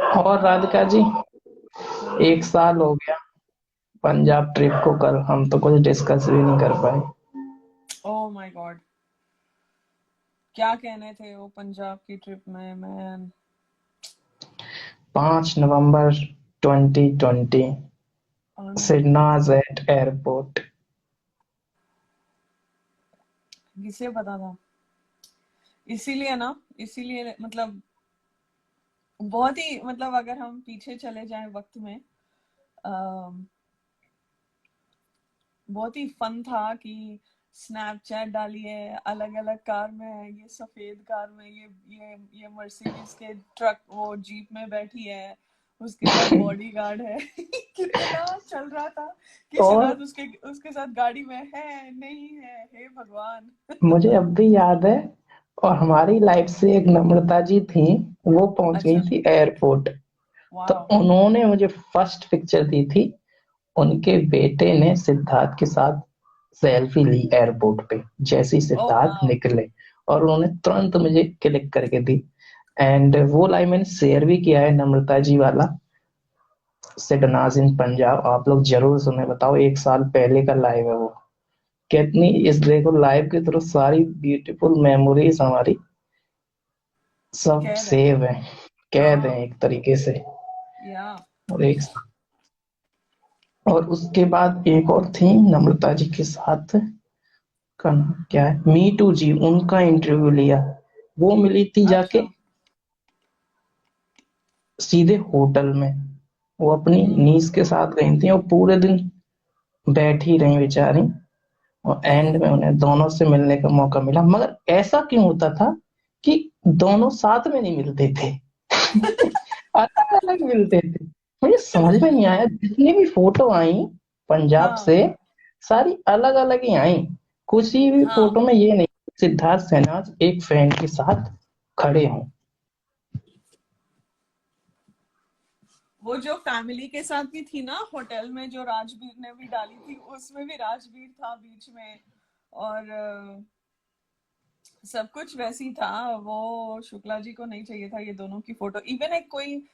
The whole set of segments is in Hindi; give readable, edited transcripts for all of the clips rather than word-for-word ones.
और राधिका जी, हाँ एक जी। साल हो गया पंजाब ट्रिप को। कल हम तो कुछ डिस्कस भी नहीं कर पाए। ओह माय गॉड, क्या कहने थे वो पंजाब की ट्रिप में मैन। 5 नवंबर 2020, सिडनाज एट एयरपोर्ट। किसे पता था। इसीलिए ना, इसीलिए मतलब बहुत ही मतलब अगर हम पीछे चले जाएं वक्त में, अम, बहुत ही फन था कि स्नैपचैट डालिए, अलग अलग कार में है, ये सफेद कार में, ये मर्सिडीज के ट्रक वो जीप में बैठी है, उसके साथ बॉडीगार्ड है। कितना चल रहा था कि और सिद्धार्थ उसके उसके साथ गाड़ी में है नहीं है, हे भगवान। मुझे अब भी याद है। और हमारी लाइफ से एक नम्रता जी थी, वो पहुंच गई अच्छा। थी एयरपोर्ट। तो वाह। उन्होंने मुझे फर्स्ट पिक्चर दी थी। उनके बेटे ने सिद्धार्थ के साथ सेल्फी ली एयरपोर्ट पे, जैसे ही ओ सिद्धार्थ वाह। निकले। और उन्होंने तुरंत मुझे क्लिक करके दी। एंड वो लाइव मैंने शेयर भी किया है, नम्रता जी वाला। सिडनाज इन पंजाब, आप लोग जरूर सुने। बताओ, 1 साल पहले का लाइव है वो। कितनी इस देखो, लाइव के थ्रू सारी ब्यूटीफुल मेमोरीज हमारी सब कैद है। सेव है, कैद है हाँ। एक तरीके से। या। और एक और उसके बाद एक और थी नम्रता जी के साथ, का नाम क्या है, मीटू जी, उनका इंटरव्यू लिया। वो मिली थी अच्छा। जाके सीधे होटल में। वो अपनी हम्म। नीस के साथ गई थी और पूरे दिन बैठी रही बेचारी। और एंड में उन्हें दोनों से मिलने का मौका मिला, मगर ऐसा क्यों होता था कि दोनों साथ में नहीं मिलते थे। अलग अलग मिलते थे। मुझे समझ में नहीं आया, जितनी भी फोटो आई पंजाब हाँ। से, सारी अलग अलग ही आई। किसी भी हाँ, फोटो में ये नहीं सिद्धार्थ शहनाज एक फ्रेंड के साथ खड़े हों। वो जो फैमिली के साथ भी थी ना होटल में, जो राजवीर ने भी डाली थी, उसमें भी राजवीर था बीच में। और सब कुछ वैसी था। वो शुक्ला जी को नहीं चाहिए था ये दोनों की फोटो। इवन एक कोई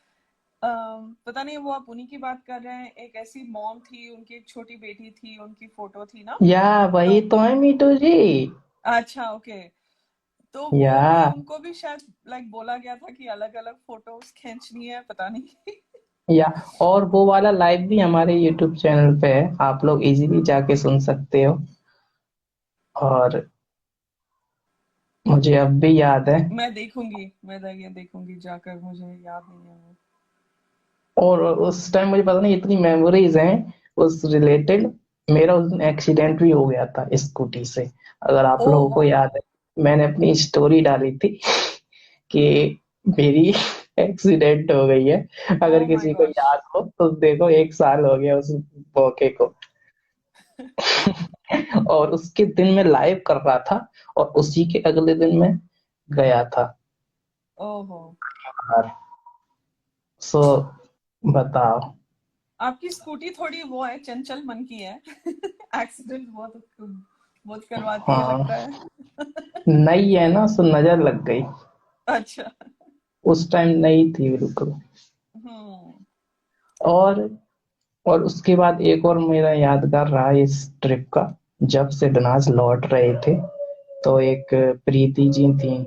पता नहीं वो आप उन्हीं की बात कर रहे हैं, एक ऐसी मॉम थी, उनकी एक छोटी बेटी थी, उनकी फोटो थी ना। या तो वही तो है मीटू जी। अच्छा, ओके। तो वो भी या उनको भी शायद लाइक बोला गया था कि अलग अलग फोटोज खींचनी है, पता नहीं। या और वो वाला लाइव भी हमारे यूट्यूब चैनल पे है, आप लोग इजीली जाके सुन सकते हो। और मुझे अब भी याद है। मैं देखूंगी, मैं ये देखूंगी जाकर, मुझे याद नहीं है वो। और उस टाइम मुझे पता नहीं इतनी मेमोरीज हैं उस रिलेटेड। मेरा उस दिन एक्सीडेंट भी हो गया था स्कूटी से, अगर आप लोगों ओहो। को याद है। मैंने अपनी स्टोरी डाली थी कि मेरी एक्सीडेंट हो गई है। अगर ओह माय किसी को गॉश। याद हो तो देखो, 1 साल हो गया उस मौके को। और उसके दिन मैं लाइव कर रहा था, और उसी के अगले दिन मैं गया था ओहो। बाहर। सो बताओ। आपकी स्कूटी थोड़ी वो है, चंचल मन की है। एक्सीडेंट बहुत बहुत करवाती है हाँ, लगता है। नई है ना, सो नजर लग गई। अच्छा। उस टाइम नई थी बिल्कुल। हम्म। और और उसके बाद एक और मेरा यादगार रहा इस ट्रिप का। जब से डनास लौट रहे थे, तो एक प्रीति जी थी,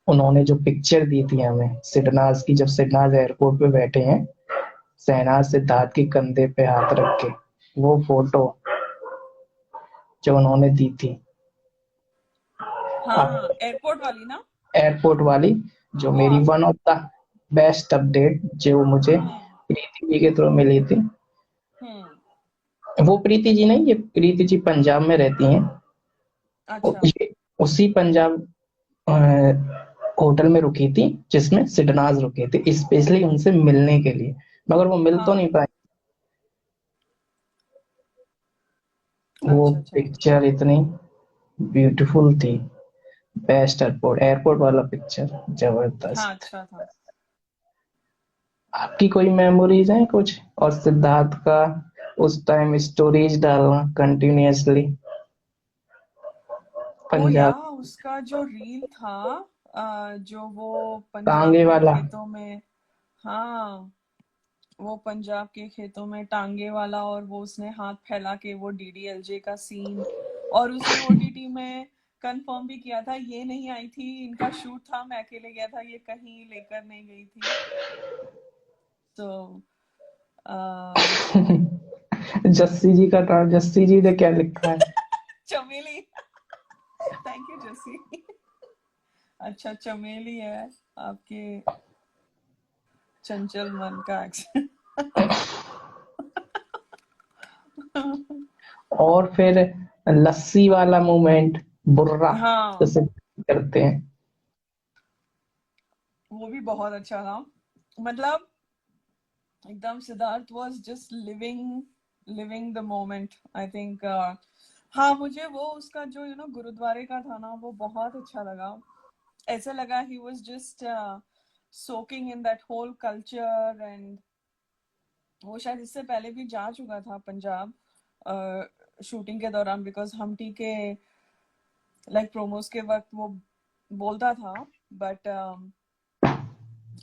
उन्होंने जो पिक्चर दी थी हमें सिडनाज की, जब सिडनाज एयरपोर्ट पे बैठे हैं शहनाज सिद्धार्थ के कंधे पे हाथ रख के, वो फोटो जो उन्होंने दी थी। हाँ अब हाँ, एयरपोर्ट वाली ना। एयरपोर्ट वाली, जो मेरी वाह। One of the best update जो मुझे हम्म। प्रीति जी के थ्रू मिली थी। हम्म। वो प्रीति जी नहीं, ये प्रीति जी पंजाब में रहती हैं। और अच्छा। ये उसी पंजाब अ, होटल में रुकी थी जिसमें सिडनाज रुके थे, स्पेशली उनसे मिलने के लिए। मगर वो मिल तो हाँ। नहीं पाए। वो अच्छा अच्छा। पिक्चर इतनी ब्यूटीफुल थी। बेस्ट एयरपोर्ट एयरपोर्ट वाला पिक्चर हाँ, जबरदस्त। अच्छा था। आपकी कोई मेमोरीज है कुछ? और सिद्धार्थ का उस टाइम स्टोरीज डालना कंटिन्यूअसली ओ या, पंजाब। उसका जो रील था, जो वो पंजाब टांगे में वाला। खेतों में। हाँ, वो पंजाब के खेतों में टांगे वाला, और वो उसने हाथ फैला के वो डीडीएलजे का सीन, और उसने ओटीटी में कंफर्म भी किया था ये नहीं आई थी, इनका शूट था, मैं अकेले गया था, ये कहीं लेकर नहीं गई थी। तो जस्सी जी का था, जस्सी जी ने क्या लिखा है? चमेली। Thank you Jassi. अच्छा, चमेली है आपके चंचल मन का एक्सेंट। और फिर लस्सी वाला मोमेंट, बुर्रा हाँ, जैसे करते हैं। वो भी बहुत अच्छा था। मतलब एकदम Siddharth was just living living the moment, I think. हाँ, मुझे वो उसका जो गुरुद्वारे का था ना, वो बहुत अच्छा लगा। ऐसा लगा he was just soaking in that whole culture, and वो शायद इससे पहले भी जा चुका था पंजाब शूटिंग के दौरान, बिकॉज हमटी के लाइक प्रोमोस के वक्त वो बोलता था। बट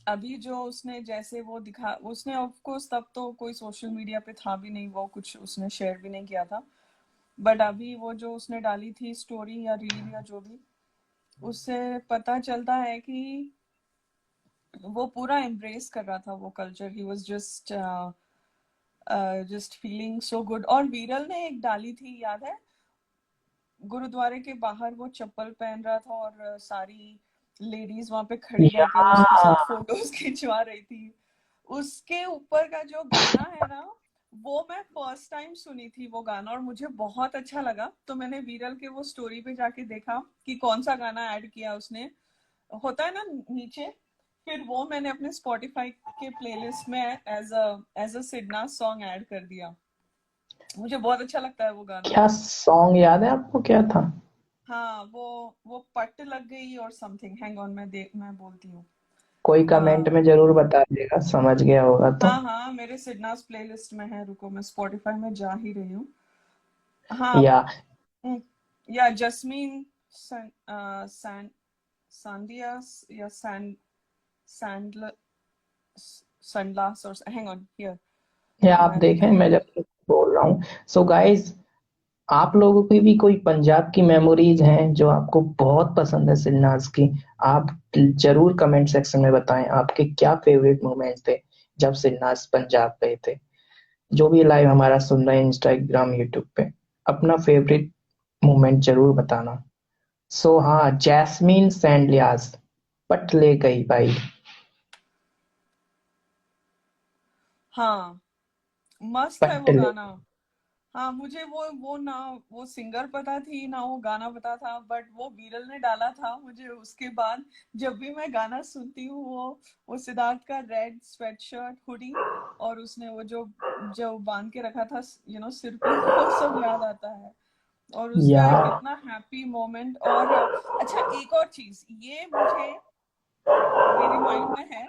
अभी जो उसने जैसे वो दिखा, उसने ऑफ कोर्स तब तो कोई सोशल मीडिया पे था भी नहीं, वो कुछ उसने शेयर भी नहीं किया था। बट अभी वो जो उसने डाली थी स्टोरी या रील या जो भी, उससे पता चलता है कि वो पूरा एम्ब्रेस कर रहा था वो culture. He was just feeling so good. और वीरल ने एक डाली थी, याद है, गुरुद्वारे के बाहर वो चप्पल पहन रहा था और सारी लेडीज वहां पे खड़ी रह के उसके या साथ फोटोज खिंचवा रही थी। उसके ऊपर का जो गाना है ना, वो मैं फर्स्ट टाइम सुनी थी वो गाना, और मुझे बहुत अच्छा लगा। तो मैंने वीरल के वो स्टोरी पे जाके देखा कि कौन सा गाना ऐड किया उसने, होता है ना नीचे। फिर वो मैंने अपने स्पॉटिफाई के प्लेलिस्ट में एज अ सिडना सॉन्ग ऐड कर दिया। मुझे बहुत अच्छा लगता है वो गाना। क्या सॉन्ग याद है आपको, क्या था? हाँ, वो पट लग गई और समथिंग, हैंग ऑन, मैं बोलती हूँ। कोई कमेंट में जरूर बता देगा, समझ गया होगा तो। हाँ हाँ, मेरे सिडनास प्लेलिस्ट में है, रुको मैं स्पॉटिफाई में जा ही रही हूँ। हाँ। या या जस्मीन सैन सांडियास या सैंडल सनलास, और हैंग ऑन हियर, या आप मैं देखें, मैं जब बोल रहा हूँ। सो गाइज, आप लोगों की भी कोई पंजाब की मेमोरीज हैं जो आपको बहुत पसंद है सिन्नाज की? आप जरूर कमेंट सेक्शन में बताएं आपके क्या फेवरेट मोमेंट्स थे जब सिन्नाज पंजाब गए थे। जो भी लाइव हमारा सुन रहे हैं इंस्टाग्राम यूट्यूब पे, अपना फेवरेट मोमेंट जरूर बताना। सो हाँ, जैस्मीन सैंडलियास, पट ले गई भाई। हाँ, मस्त है पट वो ले। गाना। हाँ, मुझे वो ना वो सिंगर पता थी ना वो गाना पता था, बट वो वीरल ने डाला था मुझे उसके बाद। जब भी मैं गाना सुनती हूँ, वो सिद्धार्थ का रेड स्वेटशर्ट हुडी, और उसने वो जो जो बांध के रखा था सिर पे, वो सब याद आता है। और या उसका कितना हैप्पी मोमेंट। और अच्छा, एक और चीज ये मुझे मेरे माइंड में है।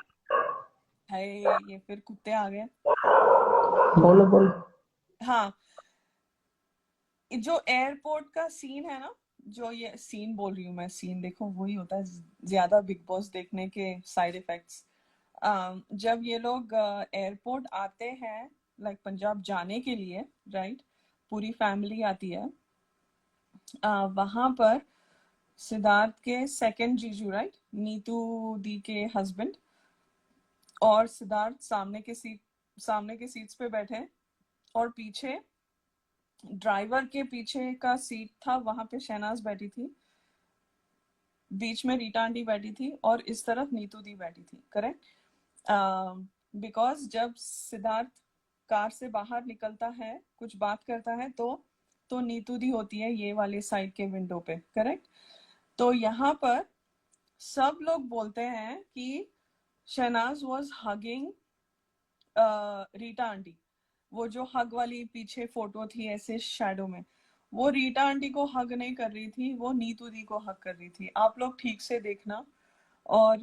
हाय, ये फिर कुत्ते आ गए। बोलो बोलो। हाँ, जो एयरपोर्ट का सीन है ना, जो ये सीन बोल रही हूँ मैं, सीन देखो वही होता है ज्यादा बिग बॉस देखने के साइड इफेक्ट्स। जब ये लोग एयरपोर्ट आते हैं, लाइक पंजाब जाने के लिए, राइट, पूरी फैमिली आती है। वहां पर सिद्धार्थ के सेकंड जीजू, राइट, नीतू दी के हस्बैंड, और सिद्धार्थ सामने के सीट्स पे बैठे हैं, और पीछे ड्राइवर के पीछे का सीट था, वहां पे शहनाज बैठी थी, बीच में रीटा आंटी बैठी थी, और इस तरफ नीतू दी बैठी थी, करेक्ट। बिकॉज जब सिद्धार्थ कार से बाहर निकलता है, कुछ बात करता है, तो नीतू दी होती है ये वाले साइड के विंडो पे, करेक्ट। तो यहाँ पर सब लोग बोलते हैं कि Shehnaaz was hugging Rita aunty. वो जो हग वाली पीछे फोटो थी ऐसे शैडो में, वो रीटा आंटी को हग नहीं कर रही थी, वो नीतू दी को हग कर रही थी। आप लोग ठीक से देखना। और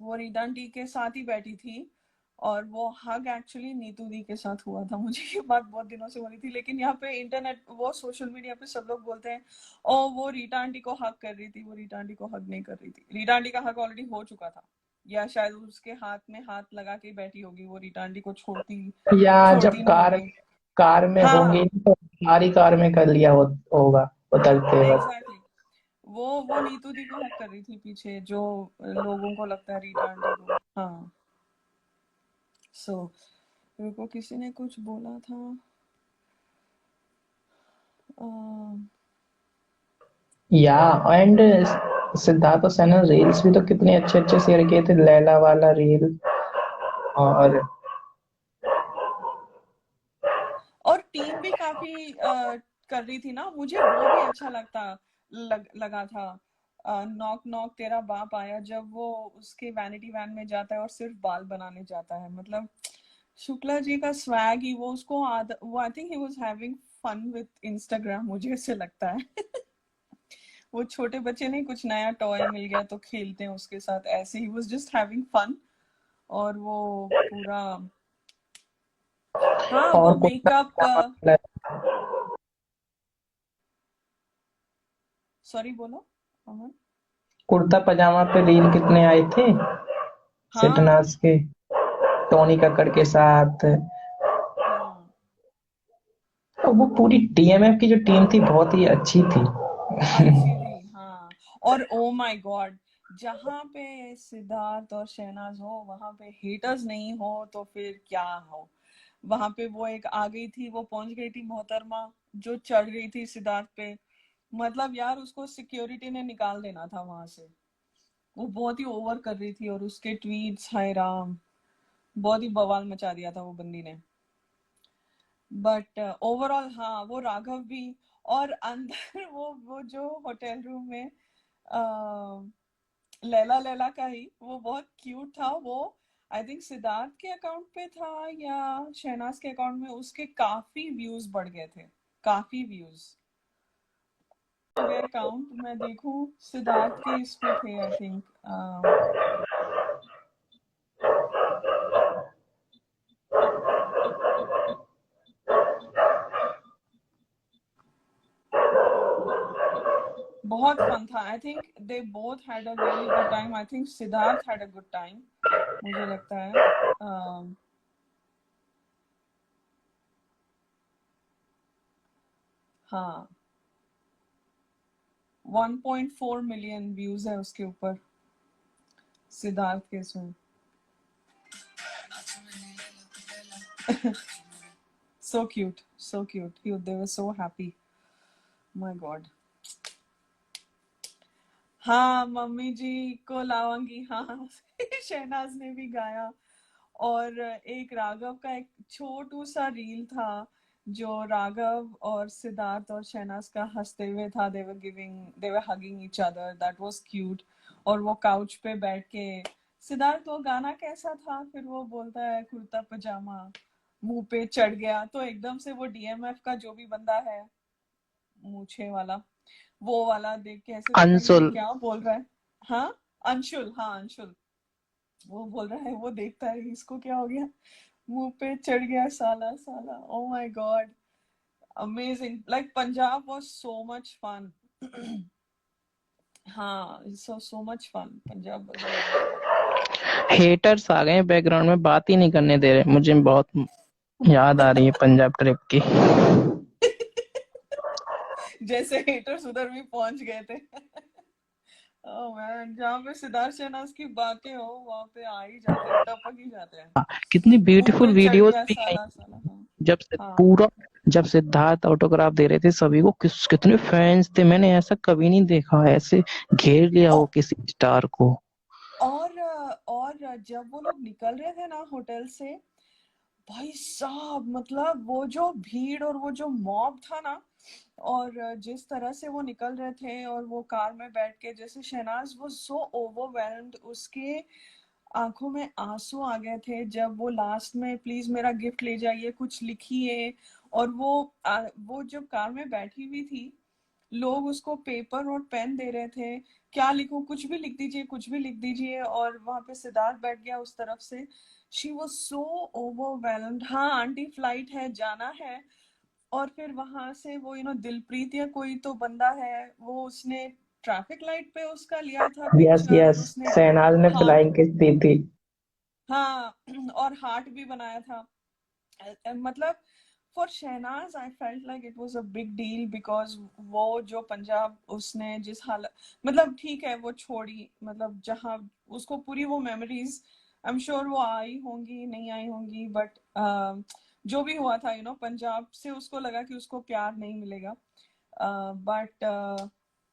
वो रीटा आंटी के साथ ही बैठी थी, और वो हग एक्चुअली नीतू दी के साथ हुआ था। मुझे ये बात बहुत दिनों से हो रही थी, लेकिन यहाँ पे इंटरनेट वो सोशल मीडिया पे सब लोग बोलते हैं ओ वो रीटा आंटी को हग कर रही थी, वो रीटा आंटी को हग नहीं कर रही थी, रीटा आंटी का हग ऑलरेडी हो चुका था। या शायद उसके हाथ में हाथ लगा के बैठी होगी, वो रिटांडी को छोड़ती या जब छोड़ती नहीं होगी। कार में होंगे हाँ तो सारी कार में कर लिया होगा उतरते वक्त। एग्जैक्टली वो नीतू दी को हक कर रही थी पीछे, जो लोगों को लगता है रिटांडी को। हाँ सो मेरे को किसी ने कुछ बोला था। या एंड सिद्धार्थ और सैना रील्स भी तो कितने अच्छे अच्छे शेयर किए थे, लैला वाला रील। और और टीम भी काफी कर रही थी ना, मुझे वो भी अच्छा लगा था। नॉक नॉक तेरा बाप आया, जब वो उसके वैनिटी वैन में जाता है और सिर्फ बाल बनाने जाता है, मतलब शुक्ला जी का स्वैग ही, वो उसको वो I think he was having fun with Instagram, मुझे ऐसे लगता है। वो छोटे बच्चे नहीं, कुछ नया टॉय मिल गया तो खेलते हैं उसके साथ, ऐसे he was just having fun. और वो पूरा, हाँ वो और मेकअप, सॉरी बोलो अमन। कुर्ता पजामा पे रील कितने आए थे हाँ सिटनास के, टोनी कक्कड़ के साथ। हाँ और वो पूरी डीएमएफ की जो टीम थी बहुत ही अच्छी थी। अच्छी थी हाँ। और ओ माय गॉड, जहाँ पे सिद्धार्थ और शहनाज हो वहां पे हेटर्स नहीं हो तो फिर क्या हो। वहां पे वो एक आ गई थी, वो पहुंच गई थी मोहतरमा, जो चढ़ गई थी सिद्धार्थ पे। मतलब यार उसको सिक्योरिटी ने निकाल देना था वहां से, वो बहुत ही ओवर कर रही थी, और उसके ट्वीट्स, हाय राम, बहुत ही बवाल मचा दिया था वो बंदी ने। बट ओवरऑल हाँ, वो राघव भी। और अंदर वो जो होटल रूम में लैला लैला का ही, वो बहुत क्यूट था वो। आई थिंक सिद्धार्थ के अकाउंट पे था या शहनाज के अकाउंट में, उसके काफी व्यूज बढ़ गए थे, काफी व्यूज हो गए। अकाउंट मैं देखूं, सिद्धार्थ के इस पे थे आई थिंक। बहुत फन था, I think they both had a really good time, I think Siddharth had a good time, मुझे लगता है। हाँ 1.4 मिलियन व्यूज है उसके ऊपर, सिद्धार्थ के इसमें। So cute, so cute. They were so happy. My God. हाँ मम्मी जी को लावांगी, हाँ। शहनाज ने भी गाया। और एक राघव का एक छोटू सा रील था, जो राघव और सिद्धार्थ और शहनाज का हंसते हुए था, they were hugging each other, that was cute। और वो काउच पे बैठ के, सिद्धार्थ वो गाना कैसा था, फिर वो बोलता है कुर्ता पजामा मुंह पे चढ़ गया, तो एकदम से वो डीएमएफ का जो भी बंदा है मूछे वाला, वो वाला देख के ऐसे बोलता है ये अंशुल। क्या बोल रहा है। हाँ अंशुल, हाँ अंशुल, वो बोल रहा है, वो देखता है इसको क्या हो गया, मुंह पे चढ़ गया साला साला। Oh my god, amazing, like Punjab was so much fun. हाँ so much fun, Punjab was really fun. Haters आ गए बैकग्राउंड में, बात ही नहीं करने दे रहे, मुझे बहुत याद आ रही है पंजाब ट्रिप की। जैसे हेटर्स उधर भी पहुंच गए थे। ओह मैन, जहाँ पे सिद्धार्थ शहनाज की बातें हो वहां पे आ ही जाते हैं, टपक ही जाते हैं। कितनी मुंह ब्यूटीफुल पे चढ़ वीडियोस गया भी आई। साला साला, हाँ। जब से हाँ पूरा जब सिद्धार्थ ऑटोग्राफ दे रहे थे सभी को, कितने फैंस थे, मैंने ऐसा कभी नहीं देखा, ऐसे घेर लिया औ, हो किसी स्टार को। और जब वो लोग निकल रहे थे ना होटल से, भाई साहब मतलब वो जो भीड़ और वो जो मॉब था ना, और जिस तरह से वो निकल रहे थे, और वो कार में बैठ के, जैसे शहनाज वो सो ओवरवेल्म्ड, उसके आंखों में आंसू आ गए थे जब वो लास्ट में प्लीज मेरा गिफ्ट ले जाइए, कुछ लिखिए। और वो जब कार में बैठी हुई थी, लोग उसको पेपर और पेन दे रहे थे, क्या लिखूं, कुछ भी लिख दीजिए, कुछ भी लिख दीजिए। और वहां पे सिद्धार्थ बैठ गया उस तरफ से, शी वॉज सो ओवरवेल्म्ड। हाँ आंटी फ्लाइट है, जाना है। और फिर वहां से वो दिलप्रीत या कोई तो बंदा है, वो उसने ट्रैफिक लाइट पे उसका लिया था यस पिक्चर और यस, उसने शहनाज ने हाँ फ्लाइंग किस दी थी। हाँ और हार्ट भी बनाया था। मतलब for Shehnaaz I felt like it was a big deal because वो जो पंजाब उसने जिस हालत मतलब ठीक है वो छोड़ी मतलब जहाँ उसको पूरी वो मेमोरीज आई एम श्योर वो आई होंगी नहीं आई होंगी बट जो भी हुआ था पंजाब से उसको लगा कि उसको प्यार नहीं मिलेगा बट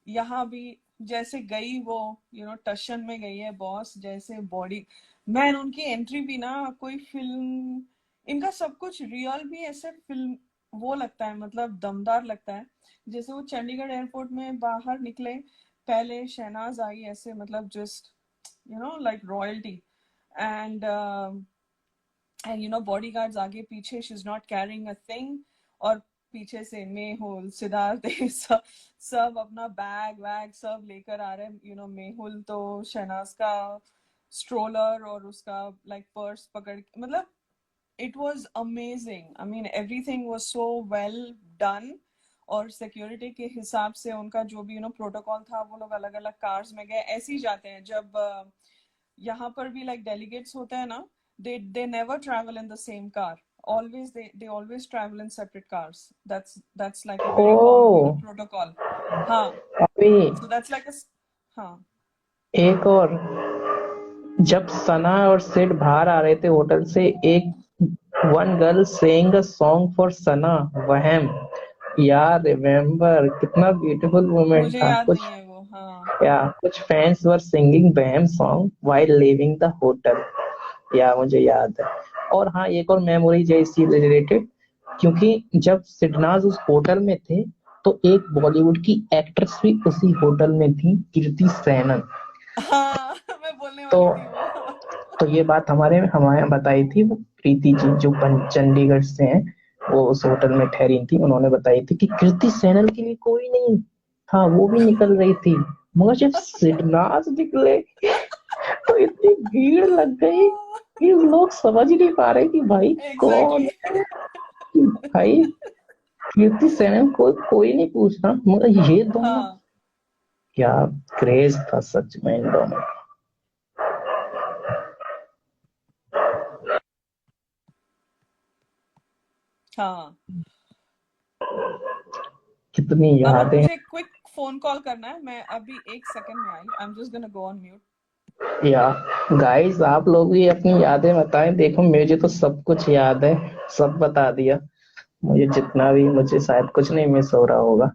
यहाँ भी जैसे गई वो टशन में गई है बॉस जैसे बॉडी मैन उनकी एंट्री भी ना कोई फिल्म इनका सब कुछ रियल भी ऐसे फिल्म वो लगता है मतलब दमदार लगता है जैसे वो चंडीगढ़ एयरपोर्ट में बाहर निकले पहले शहनाज आई ऐसे मतलब just like royalty and bodyguards आगे पीछे she is not carrying a thing और पीछे से मेहुल सिद्धार्थ सब अपना बैग वैग सब लेकर आ रहे हैं मेहुल तो शहनाज का स्ट्रोलर और उसका लाइक पर्स पकड़ मतलब it was amazing. I mean, everything was so well done. और सिक्योरिटी के हिसाब से उनका जो भी प्रोटोकॉल था वो लोग अलग अलग कार्स में गए ऐसे ही जाते हैं जब यहाँ पर भी लाइक डेलीगेट्स होते हैं ना they never travel in the same car always they always travel in separate cars that's like a very common O protocol हाँ अभी so that's like a हाँ एक और, जब सना और सिड बाहर आ रहे थे होटल से, एक one girl saying a song for Sana, वहम। यार रिमेम्बर, कितना ब्यूटीफुल मोमेंट मुझे था। याद कुछ नहीं है वो हाँ या कुछ फैंस वर सिंगिंग बहम song while leaving the hotel. या मुझे याद है। और हाँ, एक और मेमोरी है इसी रिलेटेड, क्योंकि जब सिडनाज उस होटल में थे तो एक बॉलीवुड की एक्ट्रेस भी उसी होटल में थी, कीर्ति सेनन। हाँ मैं बोलने तो वाली थी वो तो ये बात हमारे हमारे यहाँ बताई थी वो प्रीति जी, जो चंडीगढ़ से हैं। वो उस होटल में ठहरी थी, उन्होंने बताई थी कि कृति सेनन के लिए कोई नहीं था, वो भी निकल रही थी, मगर जब सिडनाज निकले तो इतनी भीड़ लग गई कि लोग समझ ही नहीं पा रहे कि भाई कौन एग्जैक्टली है। भाई कृति सेनन को कोई नहीं पूछ रहा, मगर ये दोनों, हाँ क्या क्रेज था सच में इन दोनों का। हाँ कितनी अमन यादें। मुझे क्विक फोन कॉल करना है मैं अभी 1 सेकंड में I I am just gonna go on mute या गाइस, आप लोग भी अपनी यादें बताएं। देखो मुझे तो सब कुछ याद है, सब बता दिया। मुझे जितना भी, मुझे शायद कुछ नहीं मिस हो रहा होगा।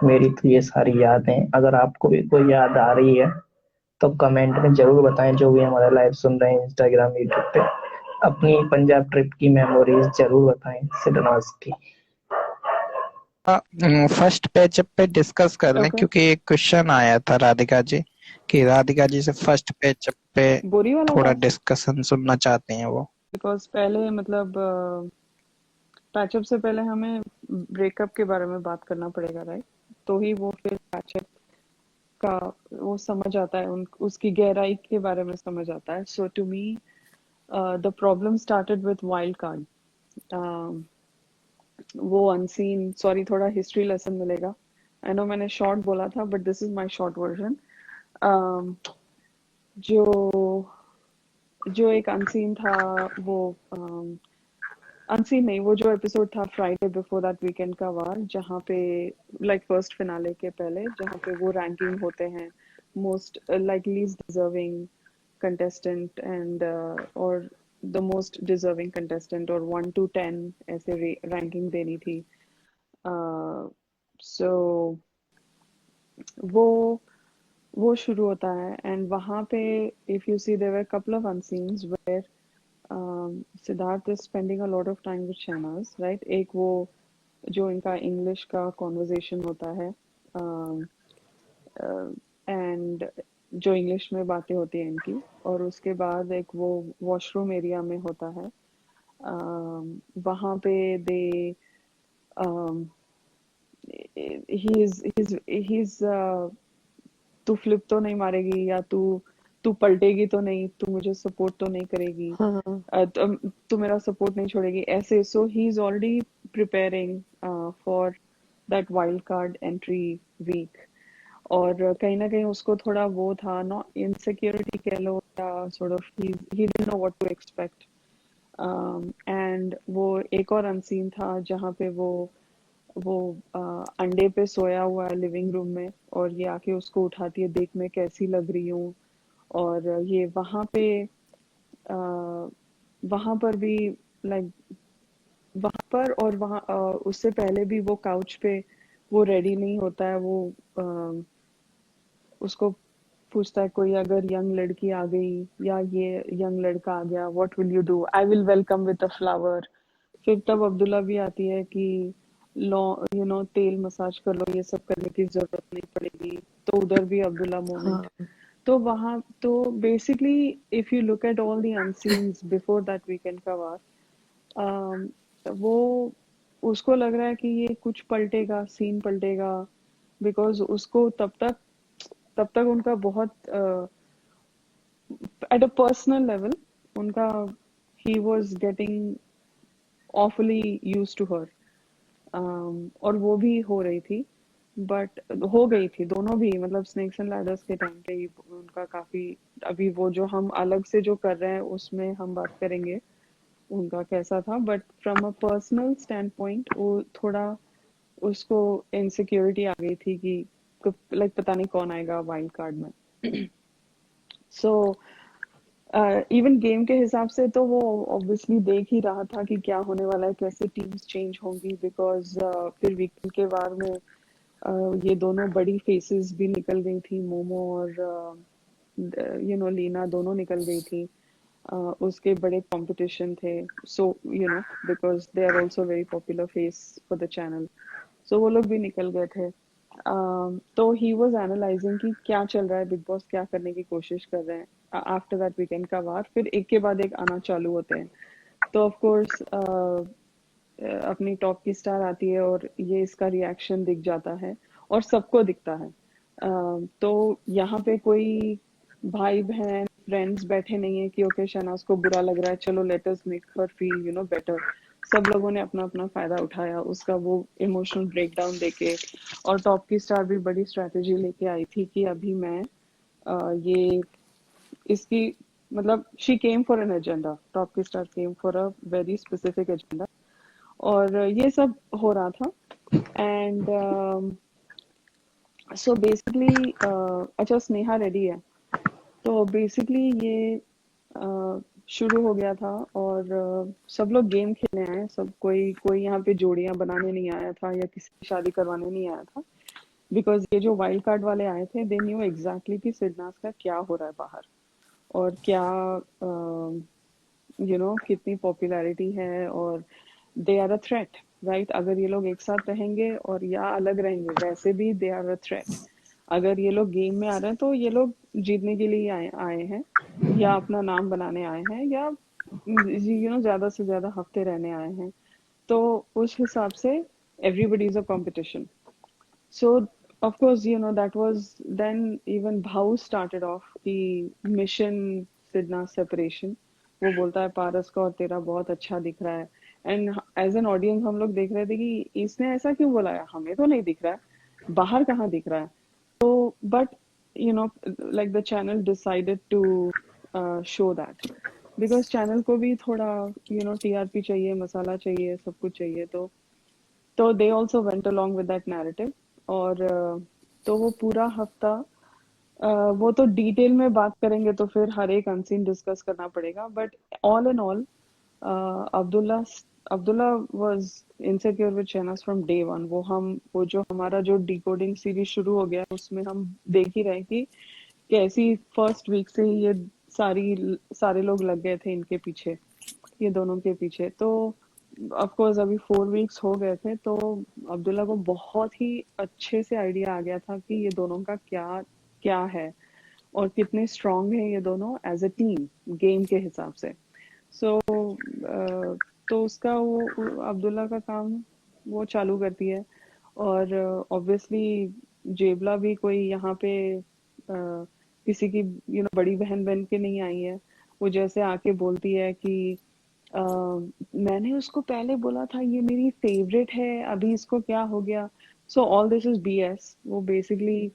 मेरी तो ये सारी यादें, अगर आपको भी कोई याद आ रही है तो कमेंट में जरूर बताएं। जो भी हमारा लाइव सुन रहे हैं इंस्टाग्राम यूट्यूब पे, अपनी पंजाब ट्रिप की मेमोरीज जरूर बताएं, सिडनास की। फर्स्ट पैचअप पे डिस्कस कर लें, ओके क्योंकि एक क्वेश्चन आया था राधिका जी कि राधिका जी से फर्स्ट पैचअप पे बोरी वाला थोड़ा था डिस्कशन सुनना चाहते हैं वो। बिकॉज पहले मतलब पैचअप से पहले हमें ब्रेकअप के बारे में बात करना पड़ेगा राइट तो ही वो फिर पैचअप का वो समझ आता है उसकी गहराई के बारे में समझ आता है so to me the problem started with wild card वो अनसीन सॉरी थोड़ा हिस्ट्री लेसन मिलेगा आई नो मैंने शॉर्ट बोला था but this is my short version जो जो एक अनसीन था वो अनसीन नहीं वो जो एपिसोड था फ्राइडे बिफोर दैट वीकेंड का वार जहाँ पे लाइक फर्स्ट फिनाले के पहले जहाँ पे वो रैंकिंग होते हैं most like least deserving contestant and और द मोस्ट डिजर्विंग कंटेस्टेंट और 1 to 10 ऐसे रैंकिंग देनी थी सो वो वो शुरू होता है एंड वहाँ पे if you see there were couple of unseens where Siddharth is spending a lot of time with Shehnaaz right एक वो जो इनका इंग्लिश का कॉन्वर्जेशन होता है एंड जो इंग्लिश में बातें होती हैं इनकी और उसके बाद एक वो वॉशरूम एरिया में होता है वहाँ पे दे ही इज तू फ्लिप तो नहीं मारेगी या तू तू पलटेगी तो नहीं तू मुझे सपोर्ट तो नहीं करेगी हाँ तू मेरा सपोर्ट नहीं छोड़ेगी ऐसे so he is already preparing for that wild card entry week और कहीं ना कहीं उसको थोड़ा वो था, नो इनसिक्योरिटी कह लो, या sort of he didn't know what to expect. And वो एक और अनसीन था जहाँ पे वो अंडे पे सोया हुआ है लिविंग रूम में, और ये आके उसको उठाती है, देख मैं कैसी लग रही हूँ। और ये वहां पर भी लाइक वहां पर और वहां उससे पहले भी वो काउच पे वो रेडी नहीं होता है, वो उसको पूछता है कोई अगर यंग लड़की आ गई या ये यंग लड़का आ गया, what will you do? I will welcome with a flower. फिर तब अब्दुल्ला भी आती है कि लो तेल मसाज कर लो, ये सब करने की जरूरत नहीं पड़ेगी। तो उधर भी अब्दुल्ला मोमेंट। हाँ तो वहां तो basically if you look at all the unseens before that weekend का वार, वो उसको लग रहा है कि ये कुछ पलटेगा, सीन पलटेगा। बिकॉज उसको तब तक उनका बहुत एट अ पर्सनल लेवल उनका he was getting awfully used to her। और वो भी हो रही थी, बट हो गई थी दोनों भी, मतलब स्नेक्स एंड लैडर्स के टाइम पे ही उनका काफी। अभी वो जो हम अलग से जो कर रहे हैं उसमें हम बात करेंगे उनका कैसा था, but from a personal stand point वो थोड़ा उसको इनसिक्योरिटी आ गई थी कि लाइक पता नहीं कौन आएगा वाइल्ड कार्ड में। सो इवन गेम के हिसाब से तो वो ऑब्वियसली देख ही रहा था कि क्या होने वाला है, कैसे टीम्स चेंज होंगी। बिकॉज फिर वीकेंड के वार में ये दोनों बड़ी फेसेस भी निकल गई थी, मोमो और लीना दोनों निकल गई थी। उसके बड़े कंपटीशन थे, so because they are also very popular face for the channel. So वो लोग भी निकल गए थे। तो ही वॉज एनालाइजिंग कि क्या चल रहा है, बिग बॉस क्या करने की कोशिश कर रहे हैं। आफ्टर दैट वीकेंड का वार फिर एक के बाद एक आना चालू होते हैं। तो ऑफ कोर्स अपनी टॉप की स्टार आती है और ये इसका रिएक्शन दिख जाता है और सबको दिखता है। तो यहाँ पे कोई भाई बहन फ्रेंड्स बैठे नहीं है कि ओके शहनाज को बुरा लग रहा है, चलो let us make her feel better. सब लोगों ने अपना अपना फायदा उठाया उसका, वो इमोशनल ब्रेकडाउन देके। और टॉप की स्टार भी बड़ी स्ट्रेटेजी लेके आई थी कि अभी मैं ये इसकी मतलब she came for an agenda, top की star came for a very specific agenda. और ये सब हो रहा था। एंड सो बेसिकली अच्छा स्नेहा रेडी है। तो बेसिकली ये शुरू हो गया था और सब लोग गेम खेलने आए, सब कोई कोई यहाँ पे जोड़ियां बनाने नहीं आया था या किसी की शादी करवाने नहीं आया था। बिकॉज ये जो वाइल्ड कार्ड वाले आए थे दे न्यू एग्जैक्टली कि सिडनास का क्या हो रहा है बाहर, और क्या कितनी पॉपुलैरिटी है, और they are a threat. Right, अगर ये लोग एक साथ रहेंगे और या अलग रहेंगे वैसे भी दे आर अ थ्रेट। अगर ये लोग गेम में आ रहे हैं तो ये लोग जीतने के लिए आए आए हैं, या अपना नाम बनाने आए हैं, या ज्यादा से ज्यादा हफ्ते रहने आए हैं। तो उस हिसाब से everybody is a competition. So of course, that was then even Bhau started off the mission Sidna separation। वो बोलता है पारस का और तेरा बहुत अच्छा दिख रहा है। एंड एज एन ऑडियंस हम लोग देख रहे थे कि इसने ऐसा क्यों बोला है, हमें तो नहीं दिख रहा है, बाहर कहाँ दिख रहा है। तो but like the channel decided to show that, because channel को भी थोड़ा टीआरपी चाहिए, मसाला चाहिए, सब कुछ चाहिए। तो they also went along with that narrative. और तो वो पूरा हफ्ता वो तो डिटेल में बात करेंगे तो फिर हर एक अनसीन डिस्कस करना पड़ेगा। But all in all Abdullah Abdullah was insecure with Shehnaaz from day one. वो जो हमारा जो डिकोडिंग सीरीज शुरू हो गया उसमें हम देख ही रहे कि कैसी फर्स्ट वीक से ही ये सारे लोग लग गए थे इनके पीछे, ये दोनों के पीछे। तो ऑफ कोर्स अभी 4 वीक्स हो गए थे तो अब्दुल्ला को बहुत ही अच्छे से आइडिया आ गया था कि ये दोनों का क्या क्या है और कितने स्ट्रांग है ये दोनों एज अ टीम गेम के हिसाब से। सो तो उसका वो अब्दुल्ला का काम वो चालू करती है। और ऑब्वियसली जेबला भी कोई यहाँ पे किसी की बड़ी बहन बन के नहीं आई है। वो जैसे आके बोलती है कि मैंने उसको पहले बोला था ये मेरी फेवरेट है, अभी इसको क्या हो गया। So all this is BS. वो बेसिकली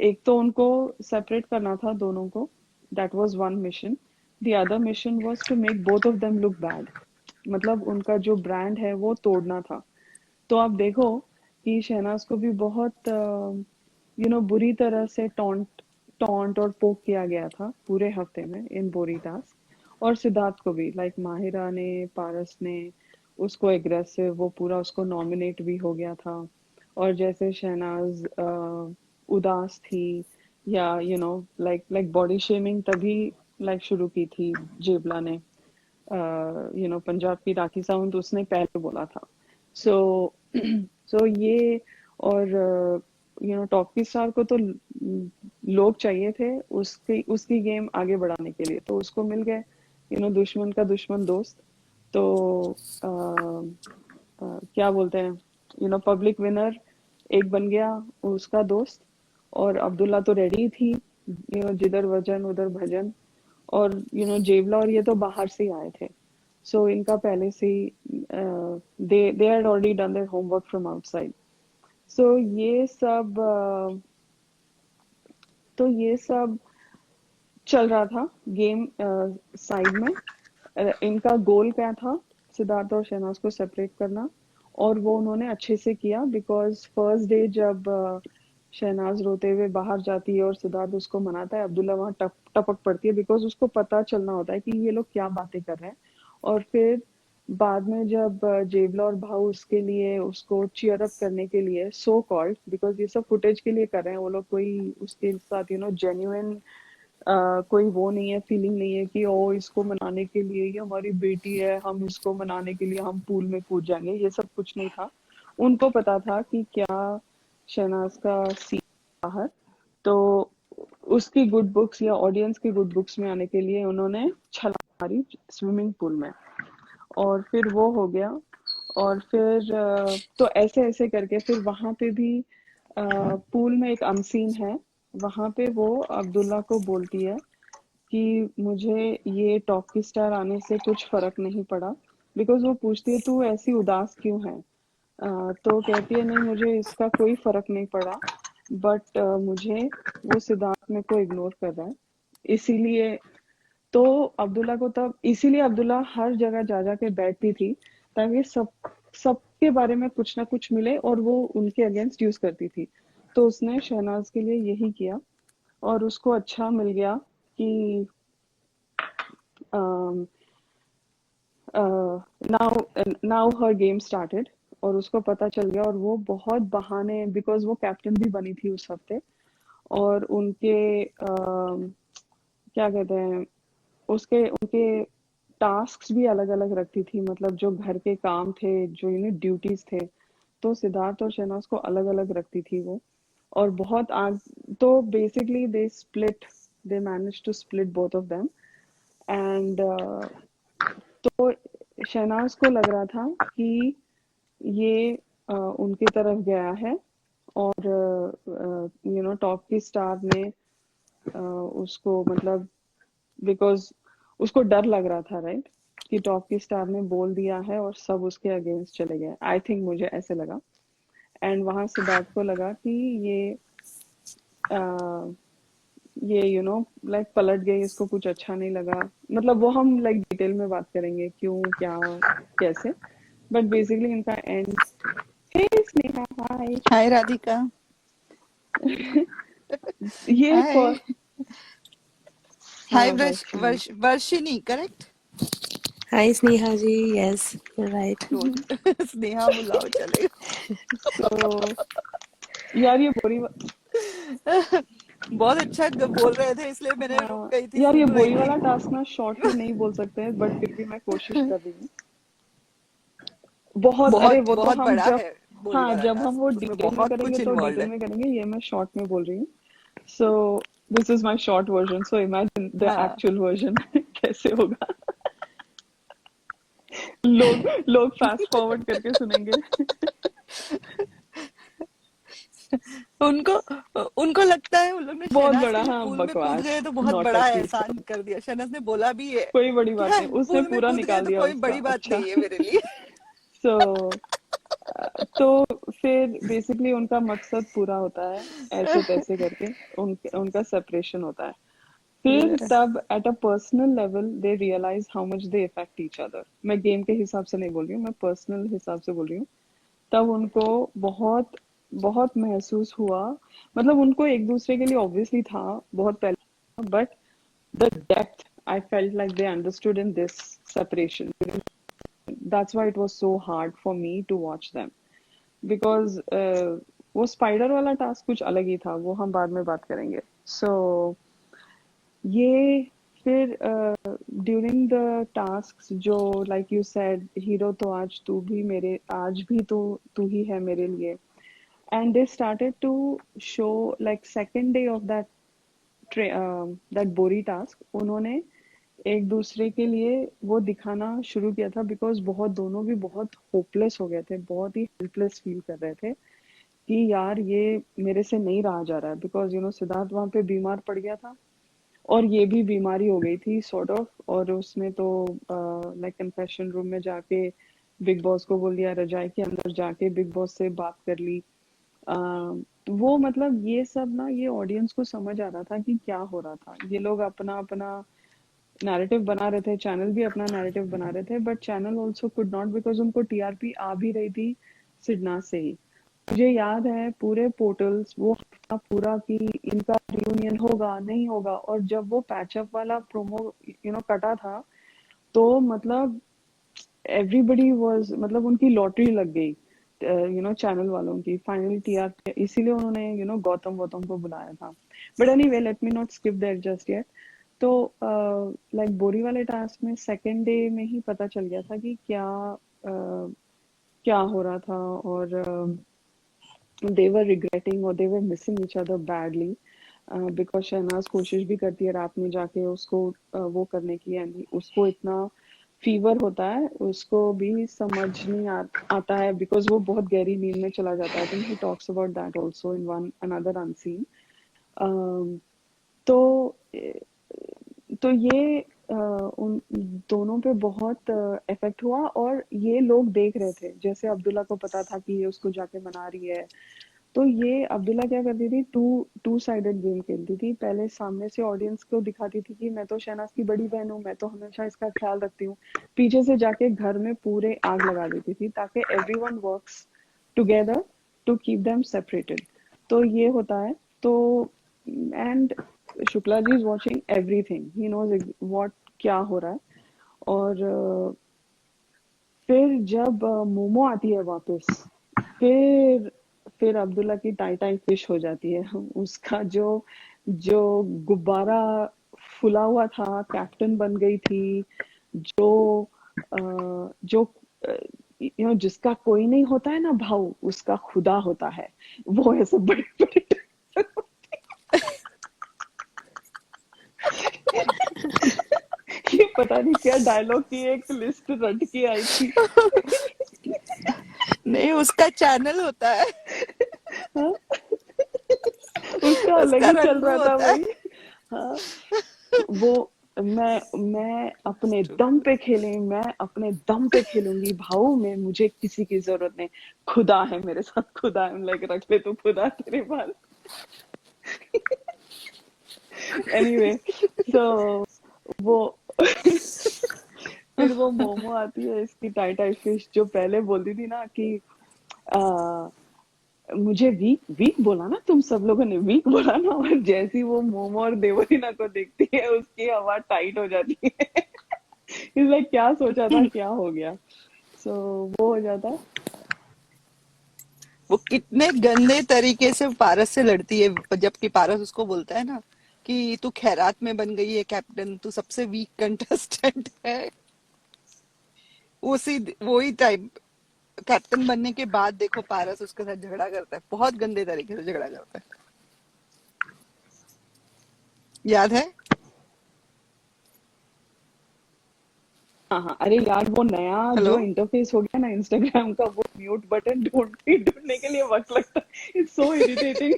एक तो उनको सेपरेट करना था दोनों को, that was one mission. The other mission was to make both of them look bad, मतलब उनका जो ब्रांड है वो तोड़ना था। तो आप देखो कि शहनाज को भी बहुत बुरी तरह से टॉन्ट टॉन्ट और पोक किया गया था पूरे हफ्ते में इन बोरी टास्क। और सिद्धार्थ को भी, लाइक माहिरा ने, पारस ने उसको एग्रेसिव, वो पूरा उसको नॉमिनेट भी हो गया था। और जैसे शहनाज उदास थी, या लाइक बॉडी शेमिंग तभी लाइक शुरू की थी जेबला ने। पंजाब की राखी सावंत उसने पहले बोला था। सो सो ये, और टॉप की स्टार को तो लोग चाहिए थे उसकी उसकी गेम आगे बढ़ाने के लिए, तो उसको मिल गए दुश्मन का दुश्मन दोस्त। तो क्या बोलते हैं, पब्लिक विनर एक बन गया उसका दोस्त। और अब्दुल्ला तो रेडी थी, जिधर वजन उधर भजन। और जेवला और ये तो बाहर से ही आए थे, सो इनका पहले से ही they had already done their homework from outside. So ये सब चल रहा था गेम साइड में। इनका गोल क्या था, सिद्धार्थ और शहनाज को सेपरेट करना, और वो उन्होंने अच्छे से किया। बिकॉज फर्स्ट डे जब शहनाज रोते हुए बाहर जाती है और सिद्धार्थ उसको मनाता है, अब्दुल्ला वहां टपक पड़ती है, बिकॉज उसको पता चलना होता है कि ये लोग क्या बातें कर रहे हैं। और फिर बाद में जब जेवला और भाऊ उसके लिए उसको चीयर अप करने के लिए, सो कॉल्ड, बिकॉज ये सब फुटेज के लिए कर रहे हैं वो लोग, कोई उसके साथ जेन्युइन कोई वो नहीं है, फीलिंग नहीं है कि ओ इसको मनाने के लिए, ये हमारी बेटी है, हम इसको मनाने के लिए हम पूल में कूद जाएंगे, ये सब कुछ नहीं था। उनको पता था कि क्या शहनाज का सीन बाहर। तो उसकी गुड बुक्स या ऑडियंस की गुड बुक्स में आने के लिए उन्होंने छलांग मारी स्विमिंग पूल में, और फिर वो हो गया। और फिर तो ऐसे ऐसे करके फिर वहां पे भी पूल में एक अनसीन है, वहां पे वो अब्दुल्ला को बोलती है कि मुझे ये टॉप की स्टार आने से कुछ फर्क नहीं पड़ा। बिकॉज वो पूछती है तू ऐसी उदास क्यों है, तो कहती है नहीं मुझे इसका कोई फर्क नहीं पड़ा, बट मुझे वो सिद्धार्थ मेरे को इग्नोर कर रहा है, इसीलिए। तो अब्दुल्ला को तब, इसीलिए अब्दुल्ला हर जगह जा जा के बैठती थी ताकि सबके बारे में कुछ ना कुछ मिले और वो उनके अगेंस्ट यूज करती थी। तो उसने शहनाज के लिए यही किया, और उसको अच्छा मिल गया कि नाउ हर गेम स्टार्टेड, और उसको पता चल गया। और वो बहुत बहाने, बिकॉज वो कैप्टन भी बनी थी उस हफ्ते, और उनके क्या कहते हैं, उसके उनके टास्क्स भी अलग अलग रखती थी, मतलब जो घर के काम थे, जो ड्यूटीज थे, तो सिद्धार्थ और शहनाज को अलग अलग रखती थी वो। और बहुत आग, तो basically they manage to split both of them. And तो शहनाज को लग रहा था कि ये उनकी तरफ गया है, और टॉप की स्टार ने उसको, मतलब बिकॉज उसको डर लग रहा था, राइट, कि टॉप की स्टार ने बोल दिया है और सब उसके अगेंस्ट चले गए। आई थिंक मुझे ऐसे लगा। एंड वहां सिद्धार्थ को लगा कि ये लाइक पलट गई, इसको कुछ अच्छा नहीं लगा। मतलब वो हम लाइक डिटेल में बात करेंगे क्यों, क्या, कैसे, बट बेसिकली इनका end. Hey Sneha, hi. Hi Radhika. ये hi hi Varshini. Varshini, correct? Hi Sneha ji, yes, you're right. Don't Sneha बुलाओ चलेगा। तो यार ये बोरी बहुत अच्छा बोल रहे थे इसलिए मैंने रुक हाँ गई थी, यार, ये सुन बोरी रही वाला थी। टास्क ना शॉर्ट में नहीं बोल सकते हैं, बट फिर भी मैं कोशिश कर रही हूँ। बहुत, अरे वो तो बहुत हम बड़ा जब, है बोरी हाँ वाला जब हम वो टास्क, उसमें डिटेल में बहुत करेंगे कुछ तो इन्वॉल्व डिटेल है। में करेंगे, ये मैं शॉर्ट में बोल रही हूँ। So this is my short version, so imagine the हाँ एक्चुअल वर्जन कैसे होगा। लोग फास्ट फॉरवर्ड करके सुनेंगे। उनको उनको लगता है उन लोग ने बहुत शहनाज के बड़ा, लिए हाँ पूल में कूद बकवास, गए तो बहुत बड़ा नौटंकी एहसान सब, कर दिया। शहनाज ने बोला भी है कोई बड़ी कि बात हाँ, नहीं, उसने पूल में पूरा कूद गए निकाल तो दिया कोई उसका। बड़ी बात अच्छा। नहीं है मेरे लिए। सो तो फिर बेसिकली उनका मकसद पूरा होता है, ऐसे तैसे करके उनका सेपरेशन होता है। फिर तब at a personal level they realise how much they effect each other. मैं गेम के हिसाब से नहीं बोल रही हूँ, मैं पर्सनल हिसाब से बोल रही हूँ। तब उनको बहुत बहुत महसूस हुआ, मतलब उनको एक दूसरे के लिए ऑब्वियसली था बहुत पहले, but the depth I felt like they understood in this separation. That's why it was so hard for me to watch them, because वो स्पाइडर वाला टास्क कुछ अलग ही था, वो हम बाद में बात करेंगे। सो ये फिर ड्यूरिंग द टास्क जो लाइक यू सेड हीरो, तो आज तू भी मेरे, आज भी तू ही है मेरे लिए। And they started to show like second day of that bori task, उन्होंने एक दूसरे के लिए वो दिखाना शुरू किया था, बिकॉज बहुत दोनों भी बहुत होपलेस हो गए थे, बहुत ही हेल्पलेस फील कर रहे थे कि यार ये मेरे से नहीं रहा जा रहा है। बिकॉज सिद्धार्थ वहां पे बीमार पड़ गया था और ये भी बीमारी हो गई थी सॉर्ट ऑफ, और उसने तो लाइक कन्फेशन रूम में जाके बिग बॉस को बोल दिया, रजाई के अंदर जाके बिग बॉस से बात कर ली। वो मतलब ये सब ना, ये ऑडियंस को समझ आ रहा था कि क्या हो रहा था। ये लोग अपना अपना नैरेटिव बना रहे थे, चैनल भी अपना नैरेटिव बना रहे थे, but channel also could not, because उनको टीआरपी आ भी रही थी सिडना से ही। मुझे याद है पूरे पोर्टल्स वो हफ्ता पूरा कि इनका रियूनियन होगा नहीं होगा, और जब वो पैचअप वाला प्रोमो कटा था, तो मतलब एवरीबडी वाज, मतलब उनकी लॉटरी लग गई चैनल वालों की फाइनली टीआरपी, इसीलिए उन्होंने गौतम गौतम को बुलाया था। But anyway, let me not skip that just yet. तो लाइक बोरी वाले टास्क में सेकेंड डे में ही पता चल गया था कि क्या हो रहा था, और they were regretting or they were missing each other badly, because Shehnaaz कोशिश भी करती है रात में जाके उसको वो करने की, यानी उसको इतना फीवर होता है, उसको भी समझ नहीं आता है, बिकॉज वो बहुत गहरी नींद में चला जाता है। आई think he talks about that also in one another unseen. तो तो ये उन दोनों पे बहुत इफेक्ट हुआ, और ये लोग देख रहे थे, जैसे अब्दुल्ला को पता था कि ये उसको जाके मना रही है, तो ये अब्दुल्ला क्या करती थी, टू साइडेड गेम खेलती थी। पहले सामने से ऑडियंस को दिखाती थी कि मैं तो शहनाज की बड़ी बहन हूँ, मैं तो हमेशा इसका ख्याल रखती हूँ। पीछे से जाके घर में पूरे आग लगा देती थी ताकि everyone works together to keep them separated. तो ये होता है। तो and Shukla ji is watching everything, he knows what क्या हो रहा है। और फिर जब मोमो आती है वापस, फिर अब्दुल्ला की टाई टाई फिश हो जाती है। उसका जो जो गुब्बारा फुला हुआ था, कैप्टन बन गई थी, जो जो जिसका कोई नहीं होता है ना भाव, उसका खुदा होता है, वो ऐसे बड़े बड़े ये पता नहीं क्या डायलॉग की एक लिस्ट रट के आई थी। नहीं, उसका चैनल होता है, हाँ? उसका अलग उसका ही चल रंगू रहा था होता है। भाई। हाँ, वो मैं अपने दम पे मैं अपने दम पे खेलूंगी भाऊ, मैं, मुझे किसी की जरूरत नहीं, खुदा है मेरे साथ, खुदा है। लाइक रख ले तू खुदा तेरे पास। एनीवे, सो वो फिर वो मोमो आती है, इसकी टाई टाई फिश, जो पहले बोलती थी ना कि आ, मुझे वीक वीक बोला ना, तुम सब लोगों ने वीक बोला ना, और जैसी वो मोमो और देवरीना को देखती है, उसकी आवाज टाइट हो जाती है। इस लाइक क्या सोचा था, क्या हो गया। सो वो हो जाता है। वो कितने गंदे तरीके से पारस से लड़ती है, जबकि पारस उसको बोलता है ना कि तू खैरात में बन गई है कैप्टन, तू सबसे वीक कंटेस्टेंट है। उसी वही टाइप कैप्टन बनने के बाद देखो पारस उसके साथ झगड़ा करता है, बहुत गंदे तरीके से झगड़ा करता है, याद है? हाँ हाँ, अरे यार वो नया हेलो। जो इंटरफेस हो गया ना इंस्टाग्राम का, वो म्यूट बटन ढूंढने के लिए वक्त लगता है। It's so irritating.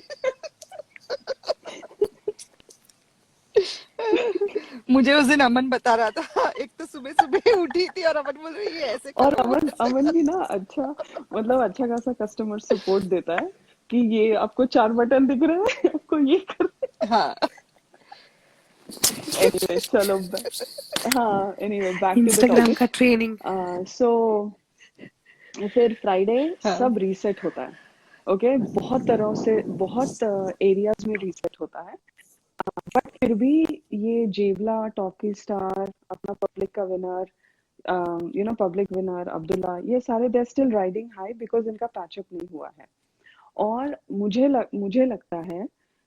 मुझे उस दिन अमन बता रहा था, एक तो सुबह सुबह उठी थी और अमन बोल रही है ऐसे और करो अमन वैसे अमन भी ना अच्छा, मतलब अच्छा खासा कस्टमर सपोर्ट देता है कि ये आपको 4 बटन दिख रहे हैं, आपको ये कर। हाँ एनीवे चलो हाँ, anyway back to the Instagram topic. का ट्रेनिंग। सो फिर फ्राइडे हाँ सब रीसेट होता है। ओके, बहुत तरह से बहुत एरियाज में रीसेट होता है, बट फिर भी ये जेवला, टॉकी स्टार, अपना पब्लिक का विनर, पब्लिक विनर अब्दुल्ला, ये सारे they still riding high because इनका पैचअप नहीं हुआ है। और मुझे लगता है,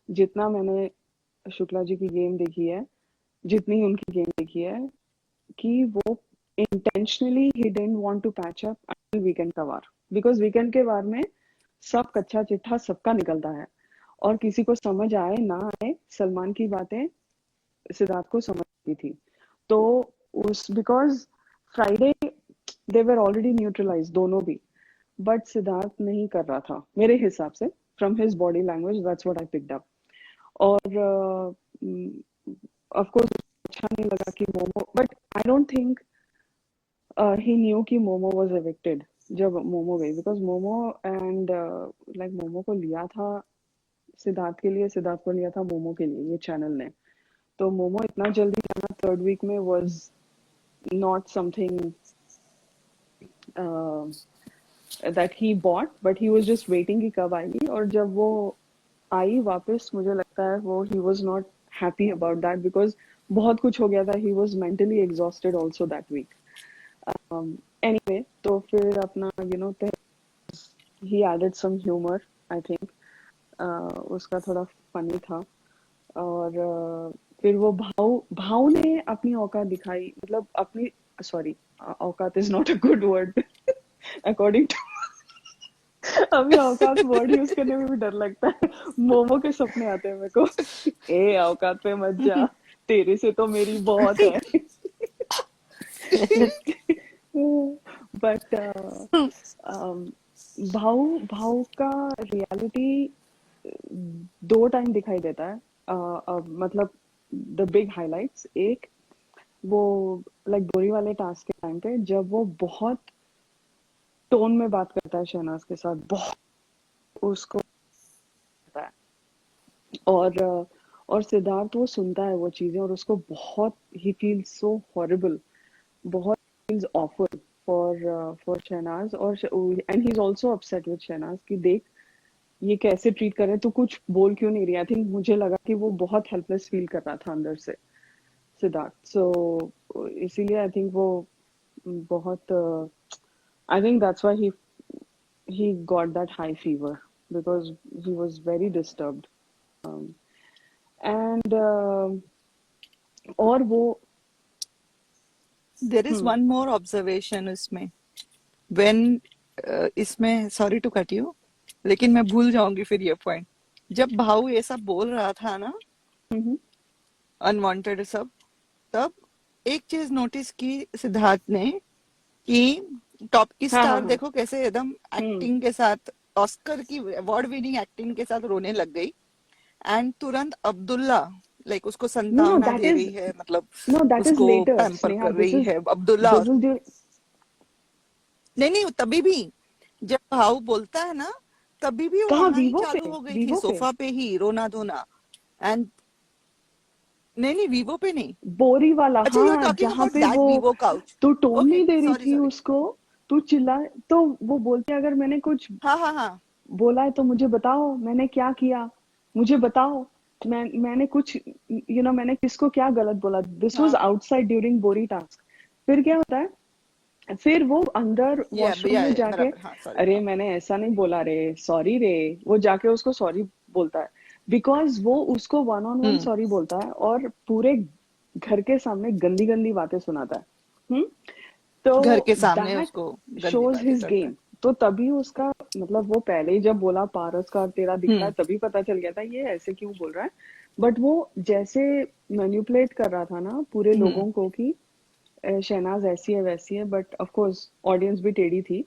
जितना मैंने शुक्ला जी की गेम देखी है, जितनी उनकी गेम देखी है, कि वो intentionally he didn't want to patch up until weekend का वार, बिकॉज वीकेंड के वार में सब कच्चा चिट्ठा सबका निकलता है, और किसी को समझ आए ना आए, सलमान की बातें सिद्धार्थ को समझ आती थी। तो उस because Friday they were already neutralise दोनों भी, बट सिद्धार्थ नहीं कर रहा था मेरे हिसाब से, from his body language that's what I picked up. और ऑफ कोर्स अच्छा नहीं लगा कि momo, but I don't think he new कि मोमो वाज एविक्टेड जब मोमो गई, because momo and like momo को लिया था सिद्धार्थ के लिए, सिद्धार्थ को लिया था मोमो के लिए, ये चैनल ने। तो मोमो इतना जल्दी जाना थर्ड वीक में was not something that he bought, but he was just waiting कि कब आएगी। और जब वो आई वापस, मुझे लगता है वो he was not happy about that, because बहुत कुछ हो गया था, he was mentally exhausted also that week. Anyway, तो फिर अपना ही added some humour, I think उसका थोड़ा फनी था। और फिर वो भाव ने अपनी औकात दिखाई, मतलब अपनी, sorry aukat is not a good word according to, अभी औकात वर्ड यूज करने में भी डर लगता है, मोमो के सपने आते हैं मेरे को। ए औकात पे मत जा, तेरे से तो मेरी बहुत है। बट भाव का रियलिटी दो टाइम दिखाई देता है, मतलब द बिग हाइलाइट्स, एक वो लाइक बोरी वाले टास्क के टाइम पे जब वो बहुत टोन में बात करता है शहनाज के साथ, बहुत उसको पता है, और सिद्धार्थ वो सुनता है वो चीजें, और उसको बहुत ही फील्स सो हॉरिबल, बहुत फील्स ऑफुल फॉर शहनाज, और and he is also upset with Shehnaaz कि देख ये कैसे ट्रीट कर रहे हैं, तू कुछ बोल क्यों नहीं रही। आई थिंक मुझे लगा कि वो बहुत हेल्पलेस फील कर रहा था अंदर से सिद्धार्थ। सो इसीलिए आई थिंक वो बहुत, आई think that's why he got that high fever, because he was very disturbed. And और वो there is one more observation इसमें, व्हेन इसमें, सॉरी टू कट यू, लेकिन मैं भूल जाऊंगी फिर ये पॉइंट, जब भाऊ ये सब बोल रहा था ना अनवांटेड सब, तब एक चीज नोटिस की सिद्धार्थ ने कि टॉप की हाँ हाँ स्टार हाँ देखो कैसे एकदम एक्टिंग के साथ, ऑस्कर की अवार्ड विनिंग एक्टिंग के साथ रोने लग गई, एंड तुरंत अब्दुल्ला लाइक उसको no संतावना that दे is रही है, मतलब no that is उसको later पैम्पर Sneha, कर रही है अब्दुल्ला। this is the नहीं नहीं, तभी भी जब भाऊ बोलता है ना, तभी भी वो कहाँ, कहानी चालू हो गई थी वीवो पे सोफा पे ही रोना धोना। एंड नहीं नहीं, वीवो पे नहीं, बोरी वाला, अच्छा यू आर हाँ टॉकिंग जहाँ अबाउट पे दैट वो वीवो काउच। तू टोन ओके नहीं दे रही सॉरी थी सॉरी, उसको, तू चिल्ला, तो वो बोलते अगर मैंने कुछ हाँ हाँ हाँ बोला है तो मुझे बताओ मैंने क्या किया, मुझे बताओ, मैंने कुछ मैंने किसको क्या गलत बोला। दिस वाज हाँ, आउटसाइड ड्यूरिंग बोरी टास्क। फिर क्या होता है, फिर वो अंदर वॉशरूम में जाके, बराबर, हाँ सॉरी, अरे हाँ मैंने ऐसा नहीं बोला रे, सॉरी रे, वो जाके उसको सॉरी बोलता है, बिकॉज वो उसको वन ऑन वन सॉरी बोलता है और पूरे घर के सामने गंदी गंदी बातें सुनाता है। घर तो के सामने दैट उसको गंदी शोज बातें हिज करता गेम। तो तभी उसका मतलब, वो पहले ही जब बोला पारस का तेरा दिख रहा है, तभी पता चल गया था ये ऐसे क्यों बोल रहा है। बट वो जैसे मैनिपुलेट कर रहा था ना पूरे लोगों को कि शहनाज ऐसी है वैसी है, बट ऑफ कोर्स ऑडियंस भी टेढ़ी थी,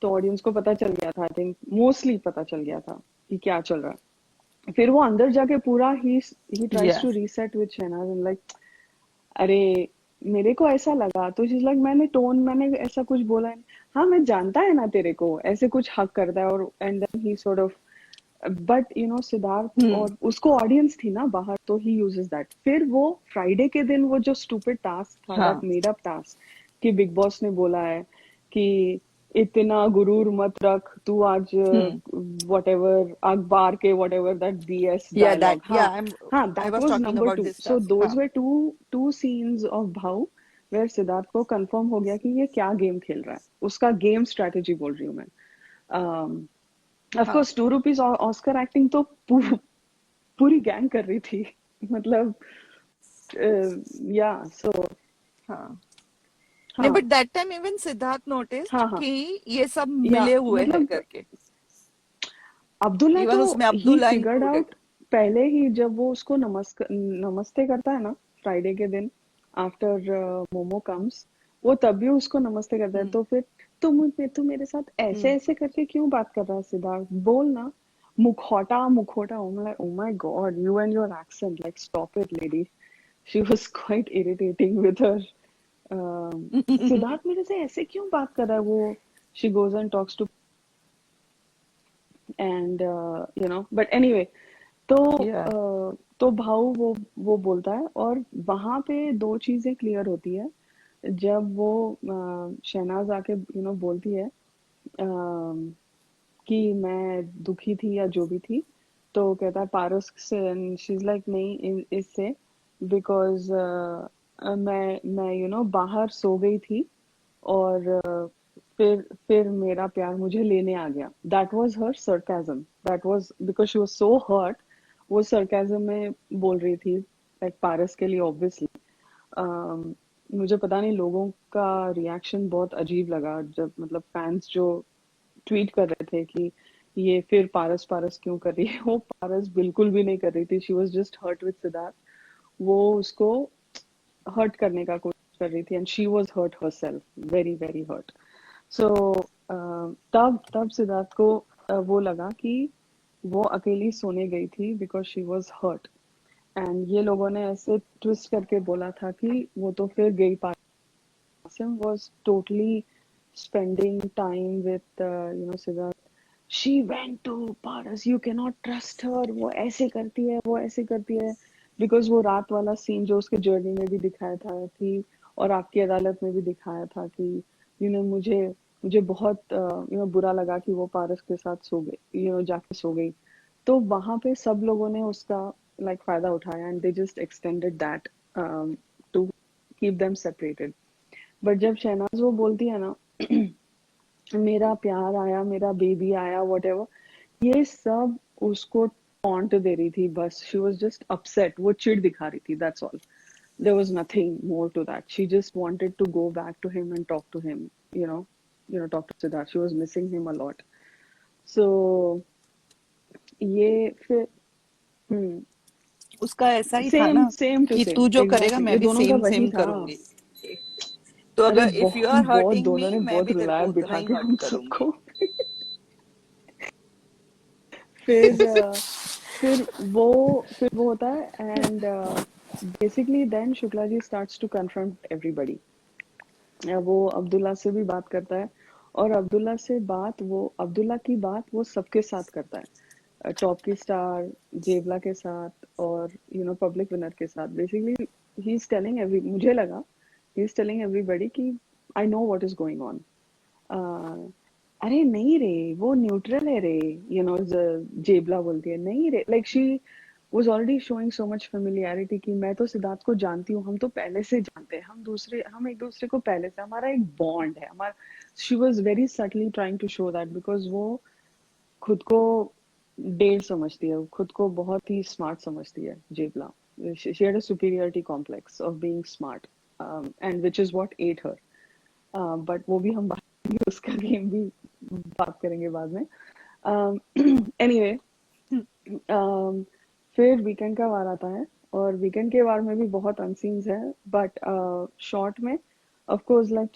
तो ऑडियंस को पता चल गया था, आई थिंक मोस्टली पता चल गया था कि क्या चल रहा है। फिर वो अंदर जाके पूरा ही ट्राइज या to reset with Shehnaaz, and like अरे मेरे को ऐसा लगा तो चीज लाइक मैंने ऐसा कुछ बोला नहीं। हाँ मैं जानता है ना तेरे को ऐसे कुछ हक करता है और and then he sort of but you know Siddharth और उसको ऑडियंस थी ना बाहर तो ही यूजेस दैट। फिर वो फ्राइडे के दिन वो जो स्टूपिड टास्क था दैट हाँ मेड अप टास्क कि बिग बॉस ने बोला है कि इतना गुरूर मत रख तू आज हम्म वट एवर अखबार के वट एवर दैट बीएस या दैट डायलॉग। या हाँ हाँ I that was was talking number about 2। This so stuff those हाँ वे टू सीन्स ऑफ भाव वेयर सिद्धार्थ को कंफर्म हो गया कि ये क्या गेम खेल रहा है। उसका गेम स्ट्रेटेजी बोल रही हूँ मैं। ऑफ हाँ कोर्स ₹2 ऑस्कर एक्टिंग तो पूरी गैंग कर रही थी मतलब या सो हाँ नहीं हाँ but that time even Siddharth noticed हाँ हाँ कि ये सब या मिले हुए हैं मतलब करके अब्दुल्ला तो इवन उसमें ही अब्दुल्ला फिगर्ड इंक्लूडेड आउट पहले ही जब वो उसको नमस्ते करता है ना फ्राइडे के दिन आफ्टर मोमो कम्स वो तब भी उसको नमस्ते करता है। हम्म तो फिर तू मेरे साथ ऐसे हम्म ऐसे करके क्यों बात कर रहा है सिद्धार्थ बोल ना मुखौटा मुखौटा। Oh my God you and your accent like stop it lady. She was quite irritating with her Siddharth मेरे से ऐसे क्यों बात कर रहा है वो। She goes and talks to and you know but anyway तो या तो भाऊ वो बोलता है और वहां पे दो चीजें क्लियर होती है। जब वो शहनाज आके यू नो बोलती है कि मैं दुखी थी या जो भी थी तो कहता है पारस से शी इज लाइक नहीं इससे बिकॉज मैं यू नो बाहर सो गई थी और फिर मेरा प्यार मुझे लेने आ गया। That was her sarcasm that was because she was so hurt. वो सरकाजम में बोल रही थी लाइक पारस के लिए ऑब्वियसली। मुझे पता नहीं लोगों का रिएक्शन बहुत अजीब लगा जब मतलब फैंस जो ट्वीट कर रहे थे कि ये फिर पारस पारस क्यों कर रही है। वो पारस बिल्कुल भी नहीं कर रही थी। She was just hurt with Siddharth. वो उसको हर्ट करने का कोशिश कर रही थी and she was hurt herself very very hurt. So तब तब सिद्धार्थ को वो लगा कि वो अकेली सोने गई थी because she was hurt. And ये लोगों ने ऐसे ट्विस्ट करके बोला था कि वो तो फिर गई Qasim was totally spending time with Siddharth. She went to Paras. You cannot trust her. वो ऐसे करती है वो ऐसे करती है बिकॉज वो रात वाला सीन जो उसके जर्नी में भी दिखाया था कि और आपकी अदालत में भी दिखाया था कि यू नो मुझे बहुत यू नो बुरा लगा कि वो पारस के साथ सो गई यू नो जाके सो गई। तो वहां पे सब लोगों ने उसका लाइक फायदा उठाया and they just extended that to keep them separated. But जब शहनाज वो बोलती है ना मेरा प्यार आया मेरा बेबी आया वट एवर ये सब उसको टॉन्ट दे रही थी बस। शी वॉज जस्ट अपसेट वो चिढ़ दिखा रही थी that's all. There was nothing more to that. She just wanted to go back to him and talk to him you know talk to Siddharth. She was missing him a lot. So ये फिर उसका ऐसा ही था सेम ना सेम टू कि सेम तू जो करेगा एग्जैक्टली मैं ये भी दोनों का सेम वही सेम था। करूंगी तो अरे अगर इफ यू बहुत आर बहुत हर्टिंग दोनों मी ने मैं बहुत भी तेरे रुलाया को उतना बिठा ही के हर्ट हम करूंगी सबको। फिर फिर वो होता है and basically then Shukla ji starts to confront everybody. वो अब्दुल्ला से भी बात करता है और अब्दुल्ला की बात वो सबके साथ करता है टॉप की स्टार जेवला के साथ और यू नो पब्लिक विनर के साथ। Basically he is telling every मुझे लगा ही इज टेलिंग एवरीबॉडी कि I know what is going on. अरे नहीं रे वो न्यूट्रल है रे यू नो जेबला बोलती है नहीं रे like she was already showing so much familiarity कि मैं तो सिद्धार्थ को जानती हूँ हम तो पहले से जानते हैं हम एक दूसरे को पहले से हमारा एक बॉन्ड है हमारा। she was very subtly trying to show that because वो खुद को डेढ़ समझती है खुद को बहुत ही स्मार्ट समझती है जेबला। she had a superiority complex of being smart and which is what ate her। But वो भी हम बात करेंगे उसका गेम भी बात करेंगे बाद में। एनीवे फिर वीकेंड का वार आता है और वीकेंड के वार में भी बहुत अनसीन्स है बट शॉर्ट में ऑफ कोर्स लाइक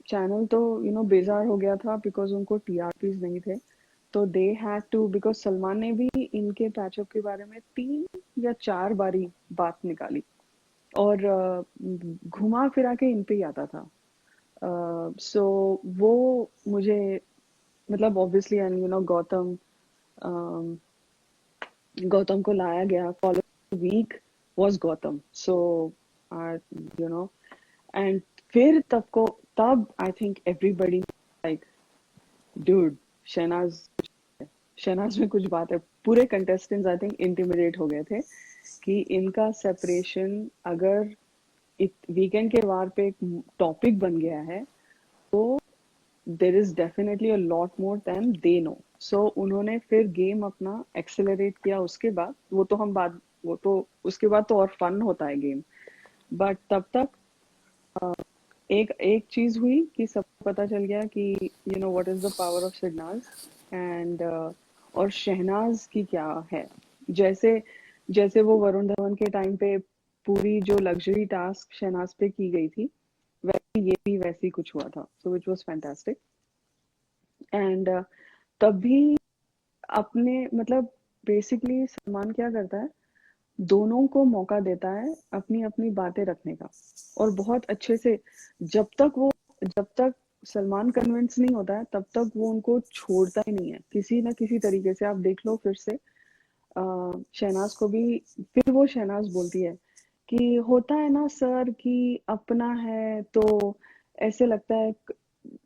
चैनल तो यू नो बेजार हो गया था बिकॉज उनको टीआरपीज नहीं थे। तो they had to because Salman ने भी इनके पैचअप के बारे में 3 या 4 बारी बात निकाली और घुमा फिरा के इन पे ही आता था। सो वो मुझे मतलब obviously and you know Gautam को लाया गया, follow week was Gautam, so you know and फिर तब I think everybody like dude, Shehnaaz Shehnaaz में कुछ बात है। पूरे कंटेस्टेंट्स आई थिंक इंटिमिडेट हो गए थे कि इनका सेपरेशन अगर वीकेंड के वार पे एक टॉपिक बन गया है तो there is definitely a lot more than they know. So उन्होंने फिर गेम अपना एक्सेलरेट किया। उसके बाद वो तो उसके बाद तो और फन होता है गेम, बट तब तक एक एक चीज हुई कि सबको पता चल गया कि you know what is the power of Shehnaaz and और शहनाज की क्या है। जैसे जैसे वो वरुण धवन के टाइम पे पूरी जो लग्जरी टास्क शहनाज पे की गई थी, वैसे ये भी वैसे ही कुछ हुआ था, सो विच वाज फैंटास्टिक। एंड तब भी अपने मतलब बेसिकली सलमान क्या करता है, दोनों को मौका देता है अपनी अपनी बातें रखने का, और बहुत अच्छे से। जब तक सलमान कन्विंस नहीं होता है तब तक वो उनको छोड़ता ही नहीं है किसी ना किसी तरीके से। आप देख लो फिर से शहनाज को भी, फिर वो शहनाज बोलती है कि होता है ना सर कि अपना है तो ऐसे लगता है,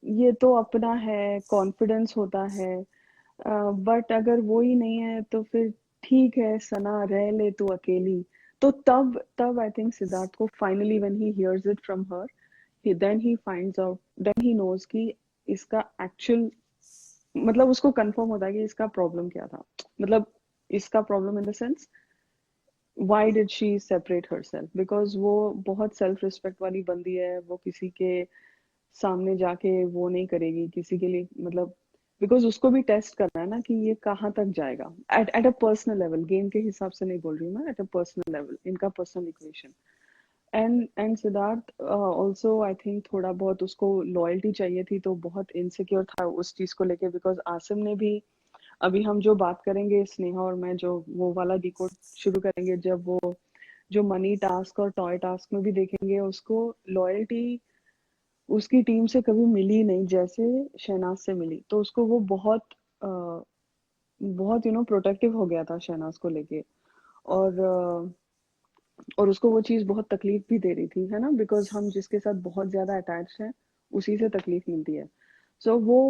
ये तो अपना है, कॉन्फिडेंस होता है, बट अगर वो ही नहीं है तो फिर ठीक है सना, रह ले तू अकेली। तो तब आई थिंक सिद्धार्थ को finally when he hears it from her, then he knows कि इसका एक्चुअल मतलब उसको कंफर्म होता है कि इसका प्रॉब्लम क्या था। मतलब इसका problem in the sense why did she separate herself, because वो बहुत सेल्फ रिस्पेक्ट वाली बंदी है। वो किसी के सामने जाके वो नहीं करेगी किसी के लिए, मतलब बिकॉज उसको भी टेस्ट करना है ना कि ये कहाँ तक जाएगा at at a personal level. Game के हिसाब से नहीं बोल रही हूँ मैं, एट अ पर्सनल लेवल, इनका personal equation. And Siddharth also I think थोड़ा बहुत उसको लॉयल्टी चाहिए थी, तो बहुत इनसिक्योर था उस चीज को लेके। बिकॉज आसिम ने भी, अभी हम जो बात करेंगे स्नेहा और मैं, जो वो वाला डिकोड शुरू करेंगे, जब वो जो मनी टास्क और टॉय टास्क में भी देखेंगे, उसको लॉयल्टी उसकी टीम से कभी मिली नहीं जैसे शहनाज से मिली। तो उसको वो बहुत यू नो प्रोटेक्टिव हो गया था शहनाज को लेके। और और उसको वो चीज बहुत तकलीफ भी दे रही थी, है ना, बिकॉज हम जिसके साथ बहुत ज्यादा अटैच हैं उसी से तकलीफ मिलती है। सो वो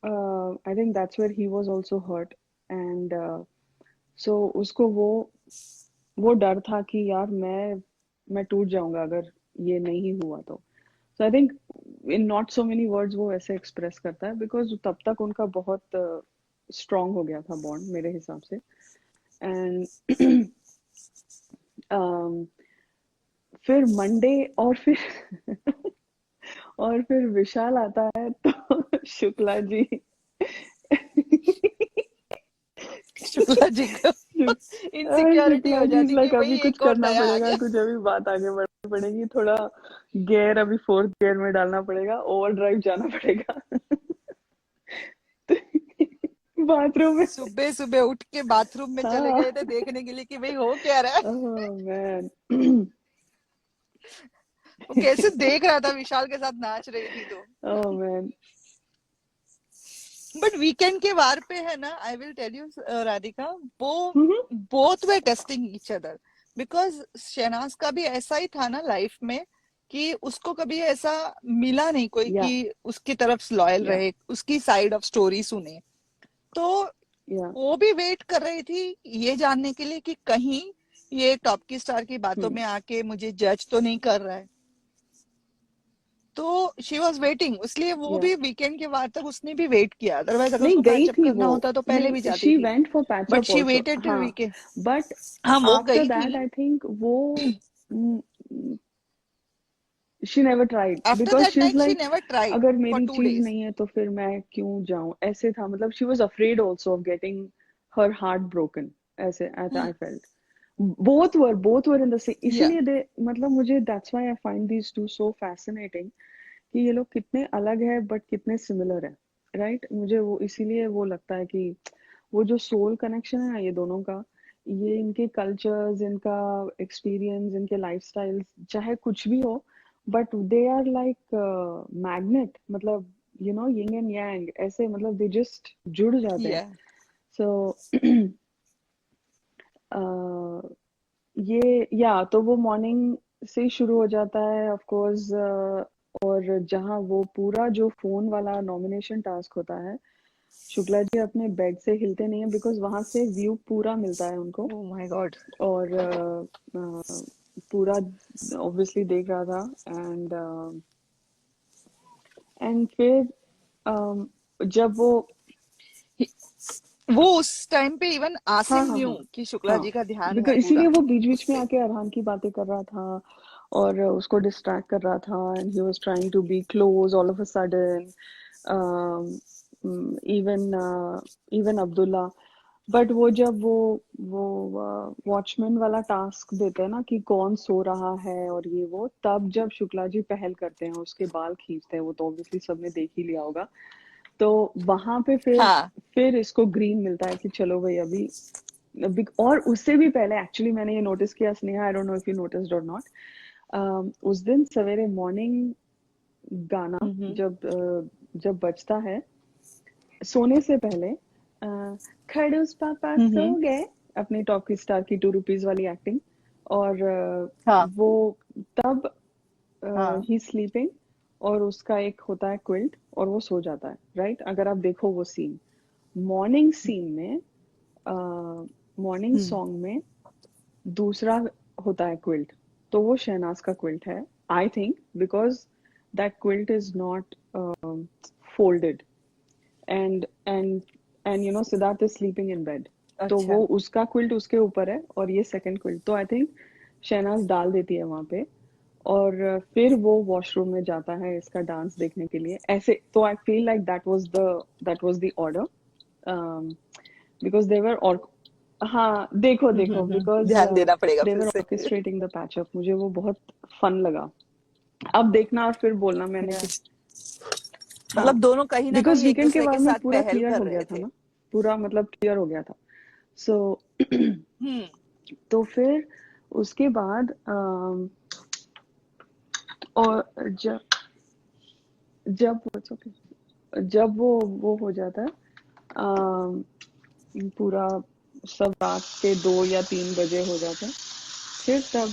I think that's where he was also hurt. And so उसको वो डर था कि यार मैं टूट जाऊंगा अगर ये नहीं हुआ तो। So I think in not so many words वो ऐसे एक्सप्रेस करता है, बिकॉज तब तक उनका बहुत स्ट्रांग हो गया था बॉन्ड मेरे हिसाब से। एंड फिर मंडे और फिर और फिर विशाल आता है तो शुक्ला जी शुक्ला जी को इनसिक्योरिटी शुक्ला हो जी इज जाती कि लाइक भाई अभी कुछ एक और करना नया आ पड़ेगा, गया। कुछ अभी बात आगे बढ़नी पड़ेगी, थोड़ा गियर अभी फोर्थ गियर में डालना पड़ेगा, ओवर ड्राइव जाना पड़ेगा। बाथरूम में। सुबह सुबह उठ के बाथरूम में चले हाँ। गए थे देखने के लिए कि भाई हो क्या रहा है। Oh man. वो कैसे देख रहा था विशाल के साथ नाच रही थी तो। Oh man. बट वीकेंड के वार पे है ना, I will tell you Radhika, वो both they testing each other. Because Shehnaaz का भी ऐसा ही था ना लाइफ में कि उसको कभी ऐसा मिला नहीं कोई या कि उसकी तरफ लॉयल या रहे, उसकी साइड ऑफ स्टोरी सुने। तो या वो भी वेट कर रही थी ये जानने के लिए कि कहीं ये टॉप की स्टार की बातों में आके मुझे जज तो नहीं कर रहा है। तो शी वॉज वेटिंग, इसलिए वो या भी वीकेंड के बाद तक उसने भी वेट किया। अदरवाइज अगर नहीं उसको गई पैचअप थी करना वो, होता तो पहले भी नहीं जाती शी थी। Went for but patchup she also, waited till हाँ। वीकेंड। बट हाँ वो आफ्टर गई दैट थी। आई थिंक वो she never tried, after because that she is night she like never tried अगर फॉर मेरी टू चीज डेज नहीं है तो फिर मैं क्यों जाऊं, ऐसे था। मतलब she was afraid also of getting her heart broken, ऐसे I felt both were in the same, या इसीलिए दे मतलब मुझे that's why I find these two so fascinating कि ये लोग कितने अलग है बट कितने सिमिलर है, राइट। मुझे वो इसीलिए वो लगता है कि वो जो सोल कनेक्शन है ना ये दोनों का, ये इनके कल्चर्स, इनका एक्सपीरियंस, इनके लाइफस्टाइल्स, चाहे कुछ भी हो, but they are like magnet, मतलब यिंग एंड यांग ऐसे, मतलब दे जस्ट जुड़ जाते हैं. Yeah. सो ये तो वो मॉर्निंग से ही शुरू हो जाता है ऑफ कोर्स. और जहाँ वो पूरा जो फोन वाला नॉमिनेशन टास्क होता है, शुक्ला जी अपने बेड से हिलते नहीं है, बिकॉज वहां से व्यू पूरा मिलता है उनको. Oh my God. और पूरा ऑब्वियसली देख रहा था. एंड फिर जब वो उस टाइम पे इवन हाँ आसिम हाँ न्यू हाँ कि शुक्ला हाँ जी का ध्यान है बिकॉज पूरा इसीलिए वो बीच बीच में उससे. आके अरहान की बातें कर रहा था और उसको डिस्ट्रैक्ट कर रहा था. And he was trying to be close all of a sudden. Even even Abdullah. But वो जब वो वॉचमैन वाला टास्क देते हैं ना कि कौन सो रहा है और ये वो, तब जब शुक्ला जी पहल करते हैं, उसके बाल खींचते हैं, वो तो ऑब्वियसली सबने देख ही लिया होगा. तो वहां पे हाँ. फिर इसको ग्रीन मिलता है कि चलो भाई अभी. और उससे भी पहले एक्चुअली मैंने ये नोटिस किया, Sneha, I don't know if you noticed और नॉट, उस दिन सवेरे मॉर्निंग गाना जब बजता है, सोने से पहले खड़ूस पापा सो गए, अपनी टॉप की स्टार की 2 रुपीज वाली एक्टिंग. और हाँ. वो तब हाँ. ही स्लीपिंग, और उसका एक होता है क्विल्ट, और वो सो जाता है, राइट? अगर आप देखो वो सीन, मॉर्निंग सीन में, मॉर्निंग सॉन्ग में दूसरा होता है क्विल्ट, तो वो शहनाज का क्विल्ट है, I think, because that quilt is not folded. And Siddharth is sleeping in bed, तो अच्छा. वो उसका क्विल्ट उसके ऊपर है और ये सेकंड क्विल्ट, तो आई थिंक शहनाज डाल देती है वहां पे. और फिर वो वॉशरूम में जाता है इसका डांस देखने के लिए, ऐसे. तो I feel like that was the order, because देवर. और हाँ, देखो बिकॉज ध्यान देना पड़ेगा दे फिर वर से. Orchestrating the patch up. मुझे वो बहुत फन लगा. अब देखना और फिर बोलना मैंने Yeah. कुछ. हाँ, मतलब दोनों कहीं ना बिकॉज कहीं एक वीकेंड के दूसरे के बाद में साथ पूरा पहल क्लियर कर हो गया रहे था थे. ना, पूरा मतलब क्लियर हो गया था. सो तो फिर उसके बाद और जब जब वो हो जाता है, अम, पूरा सब रात के 2 या 3 बजे हो जाता है, फिर तब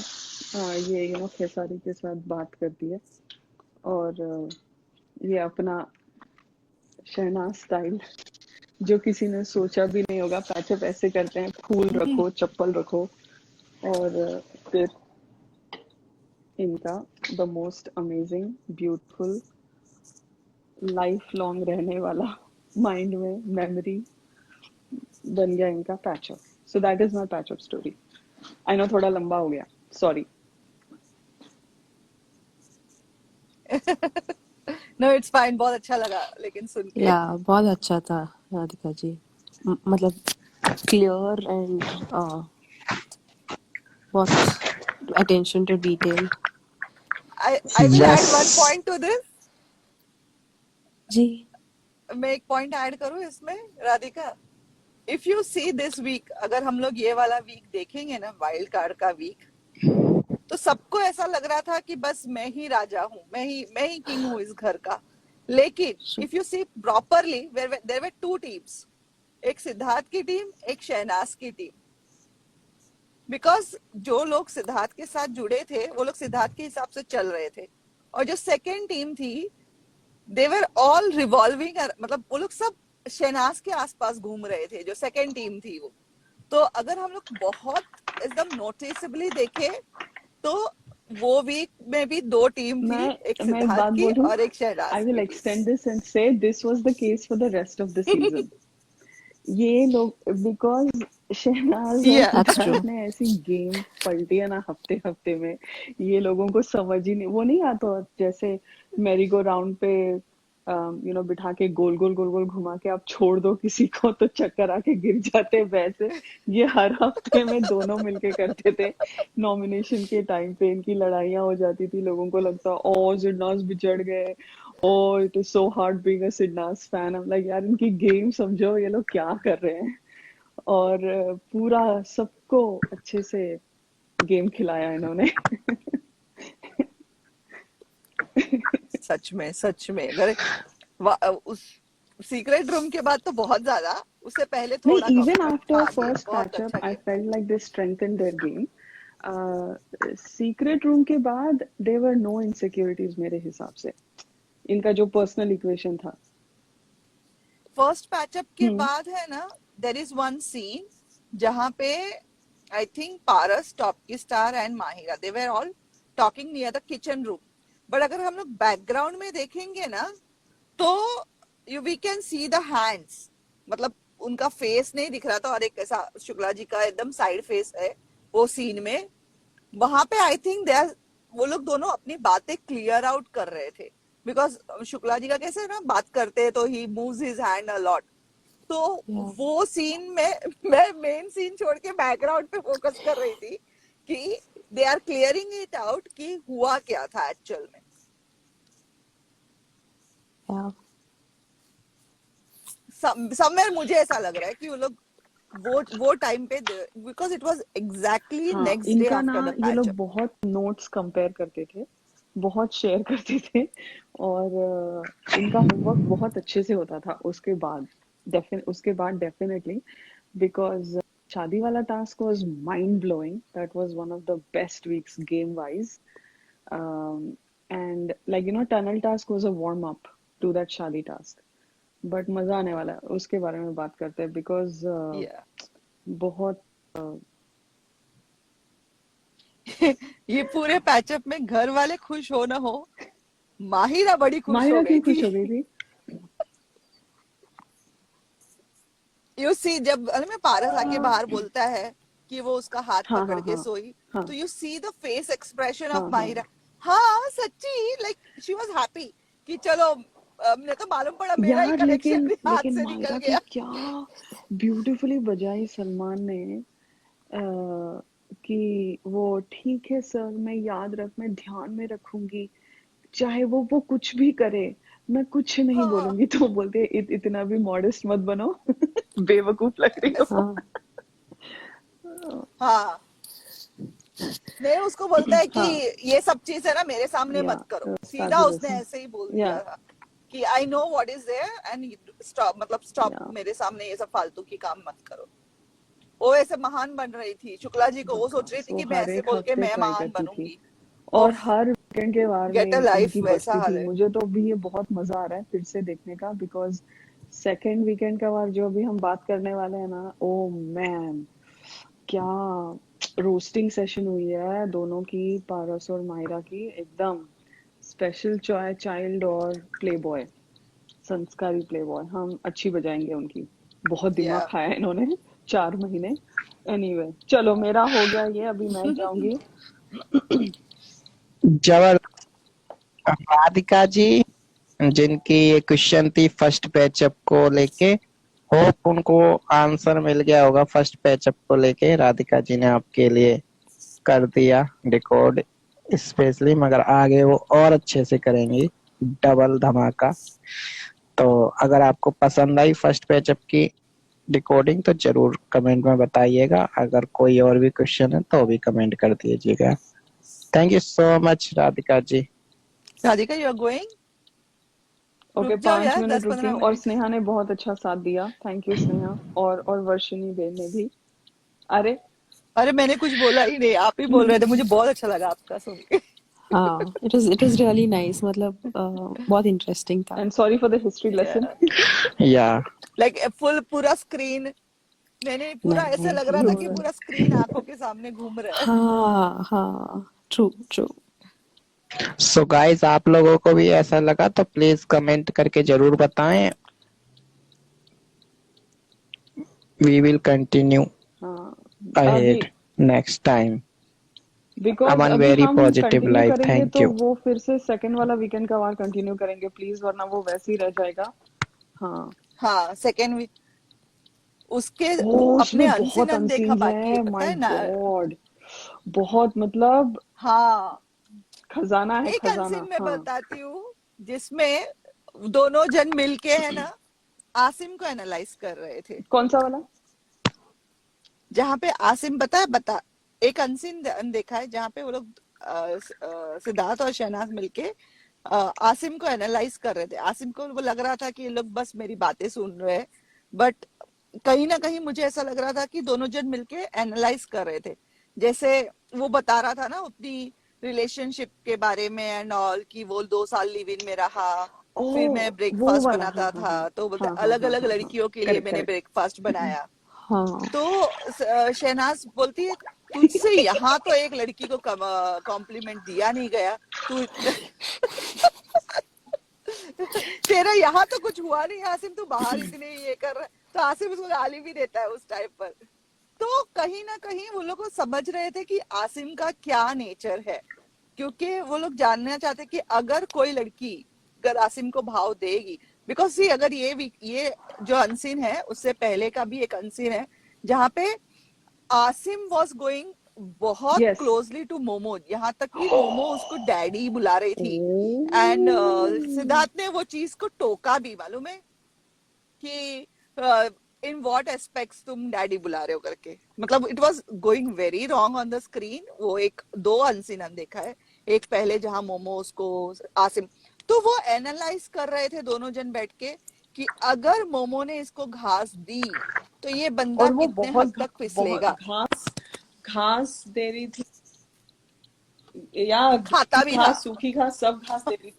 ये खेसारी के साथ बात करती है. और ये अपना शहनाज स्टाइल, जो किसी ने सोचा भी नहीं होगा, पैचअप ऐसे करते हैं, फूल रखो, चप्पल रखो, और फिर इनका the most amazing beautiful life long रहने वाला माइंड में मेमोरी बन गया इनका patchup. So that is my patchup story. I know थोड़ा लंबा हो गया, सॉरी. No it's fine. बहुत अच्छा लगा लेकिन सुन के. या बहुत अच्छा था राधिका जी. मतलब क्लियर एंड बहुत attention to detail. I will add one yes. point to this. जी. मैं एक पॉइंट ऐड करूं इसमें Radhika. If you see this week, अगर हम लोग ये वाला वीक देखेंगे ना, वाइल्ड कार्ड का वीक, तो सबको ऐसा लग रहा था कि बस मैं ही राजा हूँ, मैं ही किंग हूँ इस घर का. लेकिन if you see properly, there were 2 teams, एक सिद्धार्थ की टीम, एक शहनाज की टीम. बिकॉज जो लोग सिद्धार्थ के साथ जुड़े थे वो लोग सिद्धार्थ के हिसाब से चल रहे थे, और जो सेकेंड टीम थी दे वर ऑल रिवॉल्विंग, मतलब वो लोग सब शहनाज के आसपास घूम रहे थे, जो सेकेंड टीम थी वो. तो अगर हम लोग बहुत एकदम नोटिसेबली देखे तो वो वीक में भी 2 टीम थी, एक मैं एक सिद्धार्थ बात की बोलूं, और एक शहनाज आई विल की थी. एक्सटेंड दिस एंड से this was the case for the rest of the season. ये लोग, बिकॉज शहनाज और या दैट्स ट्रू. सिद्धार्थ ने ऐसी गेम पलटी है ना हफ्ते हफ्ते में, ये लोगों को समझ ही नहीं, वो नहीं आता जैसे मेरी गो राउंड पे बिठा के गोल गोल गोल गोल घुमा के आप छोड़ दो किसी को तो चक्कर आके गिर जाते, वैसे ये हर हफ्ते में दोनों मिलके करते थे. नॉमिनेशन के टाइम पे इनकी लड़ाइयाँ हो जाती थी, लोगों को लगता ओ सिडनास बिछड़ गए, oh it is so hard being a Sidnaaz fan. हम लाइक यार इनकी गेम समझो, ये लोग क्या कर रहे हैं. और पूरा सबको अच्छे से गेम खिलाया इन्होंने। सच में अगर उस सीक्रेट रूम के बाद तो बहुत ज्यादा, उससे पहले नहीं, थोड़ा even कम, बट after हाँ गेम first बहुत patch up, अच्छा I गेम था। felt like they strengthened their game. Secret room के बाद there were no insecurities मेरे हिसाब से, इनका जो पर्सनल इक्वेशन था। फर्स्ट पैचअप के हम्म बाद है ना, देर इज वन सीन जहाँ पे आई थिंक पारस, टॉप की star and Mahira, they were all talking near the kitchen room. But अगर हम लोग बैकग्राउंड में देखेंगे ना, तो you we can see the hands, मतलब उनका फेस नहीं दिख रहा था, और एक ऐसा शुक्ला जी का एकदम साइड फेस है वो सीन में। वहां पे आई थिंक दे वो लोग दोनों अपनी बातें क्लियर आउट कर रहे थे, बिकॉज शुक्ला जी का कैसे ना बात करते हैं तो he moves his hand a lot. तो या वो सीन में मैं मेन सीन छोड़ के बैकग्राउंड पे फोकस कर रही थी कि they are clearing it out कि हुआ क्या था एक्चुअल में। या समवेयर मुझे ऐसा लग रहा है कि वो लोग वो टाइम पे, बिकॉज इट वाज एग्जैक्टली हाँ, नेक्स्ट डे इनका ना आफ्टर द ये पैच लोग अप। बहुत नोट्स कंपेयर करते थे, बहुत शेयर करते थे, और इनका होमवर्क बहुत अच्छे से होता था उसके बाद। उसके बाद डेफिनेटली, बिकॉज शादी वाला task was mind blowing, that was one of the best weeks game wise. And like tunnel task was a warm up to that शादी टास्क, बट मजा आने वाला है, उसके बारे में बात करते हैं, बिकॉज या बहुत ये पूरे पैचअप में घर वाले खुश हो ना हो, माहिरा बड़ी खुश हो माहिरा गई क्यों थी। खुश हो गई थी? यू सी, जब में पारस आके बाहर बोलता है कि वो उसका हाथ हाँ पकड़ हाँ के हाँ सोई, हाँ तो you see the face expression of हाँ हाँ माहिरा। हाँ सच्ची, लाइक शी वाज हैप्पी कि चलो, मुझे तो मालूम पड़ा मेरा ही यार, कनेक्शन लेकिन भी हाथ लेकिन से निकल मायरा की गया। क्या ब्यूटीफुली बजाई सलमान ने, कि वो ठीक है सर, मैं ध्यान में रखूंगी, चाहे वो कुछ भी करे, मैं कुछ नहीं हाँ बोलूंगी। तो बोलते हैं, इतना भी मॉडेस्ट मत बनो, बेवकूफ लग रही हो। हाँ हाँ, नहीं उसको बोलता है कि हाँ, ये सब चीज है ना मेरे सामने या मत करो, सीधा फैबुलस, उसने ऐसे ही बोल या दिया था कि I know what is there and stop, मतलब स्टॉप, या मेरे सामने ये सब फालतू की काम मत करो। वो ऐसे महान बन रही थी शुक्ला जी को, वो सोच रही बकवास, थी वो कि मैं हर ऐसे एक बोल के हफ्ते मैं ट्राई महान करती थी, बनूंगी। और ओफ, हर वीकेंड के बार में गेट अ लाइफ, इनकी वैसा बजती हाल थी। है। मुझे तो अभी ये बहुत मजा आ रहा है फिर से देखने का, बिकॉज सेकेंड वीकेंड का बार जो अभी हम बात करने वाले हैं ना, ओ मैन, क्या रोस्टिंग सेशन हुई है दोनों की, पारस और मायरा की, एकदम स्पेशल चाइल्ड और प्ले बॉय, संस्कारी प्ले बॉय। हम अच्छी बजाएंगे उनकी, बहुत दिमाग या खाया इन्होंने 4 महीने। एनीवे, चलो मेरा हो गया ये, अभी मैं जाऊंगी। जबर राधिका जी, जिनकी ये क्वेश्चन थी फर्स्ट पैचअप को लेके, होप उनको आंसर मिल गया होगा फर्स्ट पैचअप को लेके। राधिका जी ने आपके लिए कर दिया रिकॉर्ड स्पेशली, मगर आगे वो और अच्छे से करेंगी, डबल धमाका। तो अगर आपको पसंद आई फर्स्ट पैचअप की रिकॉर्डिंग तो जरूर कमेंट में बताइएगा। अगर कोई और भी क्वेश्चन है तो भी कमेंट कर दीजिएगा। Thank you so much Radhika ji. Radhika, you are going? Okay, रुक जाओ पांच यार, मिनट दस रुकी पंद्रह हूँ, और मिनट स्नेहा ने बहुत अच्छा साथ दिया, थैंक यू स्नेहा, और वर्षिनी बेन ने भी। अरे अरे मैंने कुछ बोला ही नहीं, आप ही बोल रहे थे, मुझे बहुत अच्छा लगा आपका सुन के। हाँ, it was really nice, मतलब बहुत इंटरेस्टिंग था। And sorry for the history lesson. या लाइक फुल पूरा स्क्रीन, मैंने पूरा ऐसा लग रहा था कि पूरा पूरा स्क्रीन आंखों के सामने घूम रहा है। हाँ हाँ, ट्रू ट्रू। सो गाइस, आप लोगों को भी ऐसा लगा तो प्लीज कमेंट करके जरूर बताएं। वी विल कंटिन्यू हाँ, अभी ahead next time. बिकॉज अमन अभी वेरी हम पॉजिटिव कंटिन्यू लाइफ, करेंगे थैंक तो यू। वो फिर से सेकंड वाला वीकेंड का वार कंटिन्यू करेंगे प्लीज, वरना वो वैसे ही रह जाएगा। हाँ, हाँ, सेकेंड वीक उसके ओ अपने उसमें अनसीन बहुत अनदेखा अनसीन्स बाकी है, है, पता माय है ना। गॉड, बहुत, मतलब हाँ, खजाना है, एक खजाना। अनसीन मैं हाँ, बताती हूँ जिसमें दोनों जन मिलके है ना आसिम को एनालाइज कर रहे थे। कौन सा वाला? जहाँ पे आसिम बता एक अनसीन देखा है जहाँ पे वो लोग सिद्धार्थ और शहनाज मिलके आसिम को एनालाइज कर रहे थे। आसिम को वो लग रहा था कि ये लोग बस मेरी बातें सुन रहे हैं, बट कहीं ना कहीं मुझे ऐसा लग रहा था कि दोनों जन मिलके एनालाइज कर रहे थे। जैसे वो बता रहा था ना अपनी रिलेशनशिप के बारे में एंड ऑल, कि वो 2 साल लिव इन में रहा, फिर ओह मैं वो ब्रेकफास्ट वाला, हाँ बनाता हाँ था हाँ तो बोलते हाँ हाँ अलग हाँ अलग हाँ हाँ, लड़कियों के लिए करेक्ट मैंने करेक्ट। ब्रेकफास्ट बनाया। हाँ तो शहनाज बोलती है तुझसे यहाँ तो एक लड़की को कॉम्प्लीमेंट दिया नहीं गया, तू तेरा यहाँ तो कुछ हुआ नहीं आसिम, तू बाहर इतने ये कर रहा है। तो आसिम उसको गाली भी देता है उस टाइम पर। तो कहीं ना कहीं वो लोग समझ रहे थे कि आसिम का क्या नेचर है, क्योंकि वो लोग जानना चाहते कि अगर कोई लड़की अगर आसिम को भाव देगी, बिकॉज सी अगर ये जो अनसीन है उससे पहले का भी एक अनसीन है जहाँ पे आसिम वॉज गोइंग बहुत यस। क्लोजली टू मोमो, यहाँ तक कि मोमो उसको डैडी बुला रही थी। एंड ओह सिद्धार्थ ने वो चीज को टोका भी, मालूम है कि इन व्हाट एस्पेक्ट्स तुम डैडी बुला रहे हो करके। मतलब it was going very wrong on the screen. वो एक दो अनसीन देखा है, एक पहले जहां मोमो उसको आसिम, तो वो एनालाइज कर रहे थे दोनों जन बैठ के कि अगर मोमो ने इसको घास दी तो ये बंदा और वो कितने हद तक बहुत फिसलेगा। घास घास दे रही थी, या खाता गीली भी था। घास सूखी घास सब घास दे रही थी।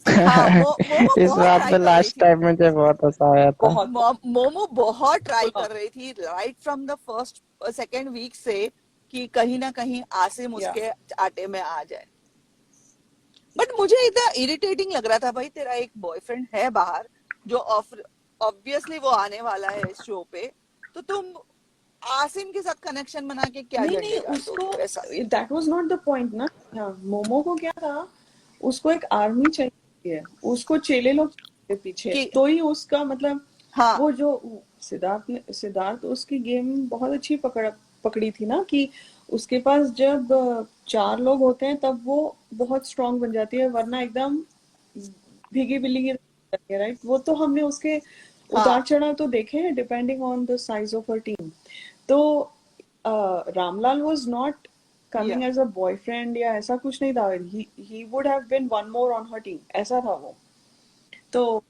हाँ मोमो इस बहुत बात ट्राई पे कर रही लास्ट थी। टाइम मुझे बहुत हंसा आया था। बहुत बहुत मोमो बहुत ट्राई बहुत कर रही थी right from the first second week से कि कहीं ना कहीं आसिम या उसके आटे में आ जाए। बट मुझे इतना इरिटेटिंग लग रहा था, भाई तेरा एक बॉयफ्रेंड है बाहर जो ऑब्वियसली वो आने वाला है इस शो पे, तो तुम आसिम के साथ कनेक्शन बना के क्या नहीं नहीं झंडे गाड़ उसको, दोगे वैसा। That was not the point ना। हाँ मोमो को क्या था, उसको एक आर्मी चाहिए, उसको चेले लोग चाहिए पीछे, कि तो ही उसका मतलब हाँ वो जो सिद्धार्थ उसकी गेम बहुत अच्छी पकड़ी थी ना, कि उसके पास जब 4 लोग होते हैं तब वो बहुत स्ट्रांग बन जाती है, वरना एकदम भीगी बिल्ली की तरह जाती है, राइट। वो तो हमने उसके उतार हाँ चढ़ाव तो देखे हैं depending on the size of her team. तो रामलाल वाज नॉट या कमिंग एज अ बॉयफ्रेंड या ऐसा कुछ नहीं था, he would have been one more on her team, ऐसा था वो। तो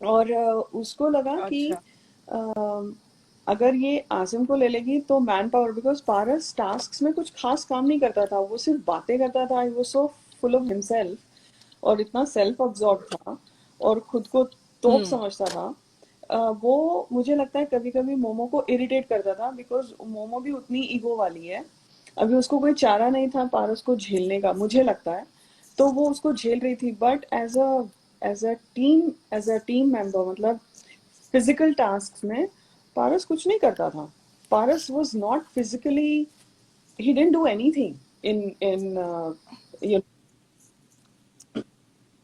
और उसको लगा कि अच्छा अगर ये आसिम को ले लेगी तो man power, because Paras task में कुछ खास काम नहीं करता था, वो सिर्फ बातें करता था, वो सो फुल ऑफ हिमसेल्फ और इतना सेल्फ अब्सॉर्ब था और खुद को तोप हम्म समझता था। वो मुझे लगता है कभी कभी मोमो को इरिटेट करता था, बिकॉज मोमो भी उतनी ईगो वाली है। अभी उसको कोई चारा नहीं था पारस को झेलने का, मुझे लगता है, तो वो उसको झेल रही थी। But as a team member, मतलब फिजिकल टास्क में पारस कुछ नहीं करता था। Paras was not physically, he didn't do anything in you.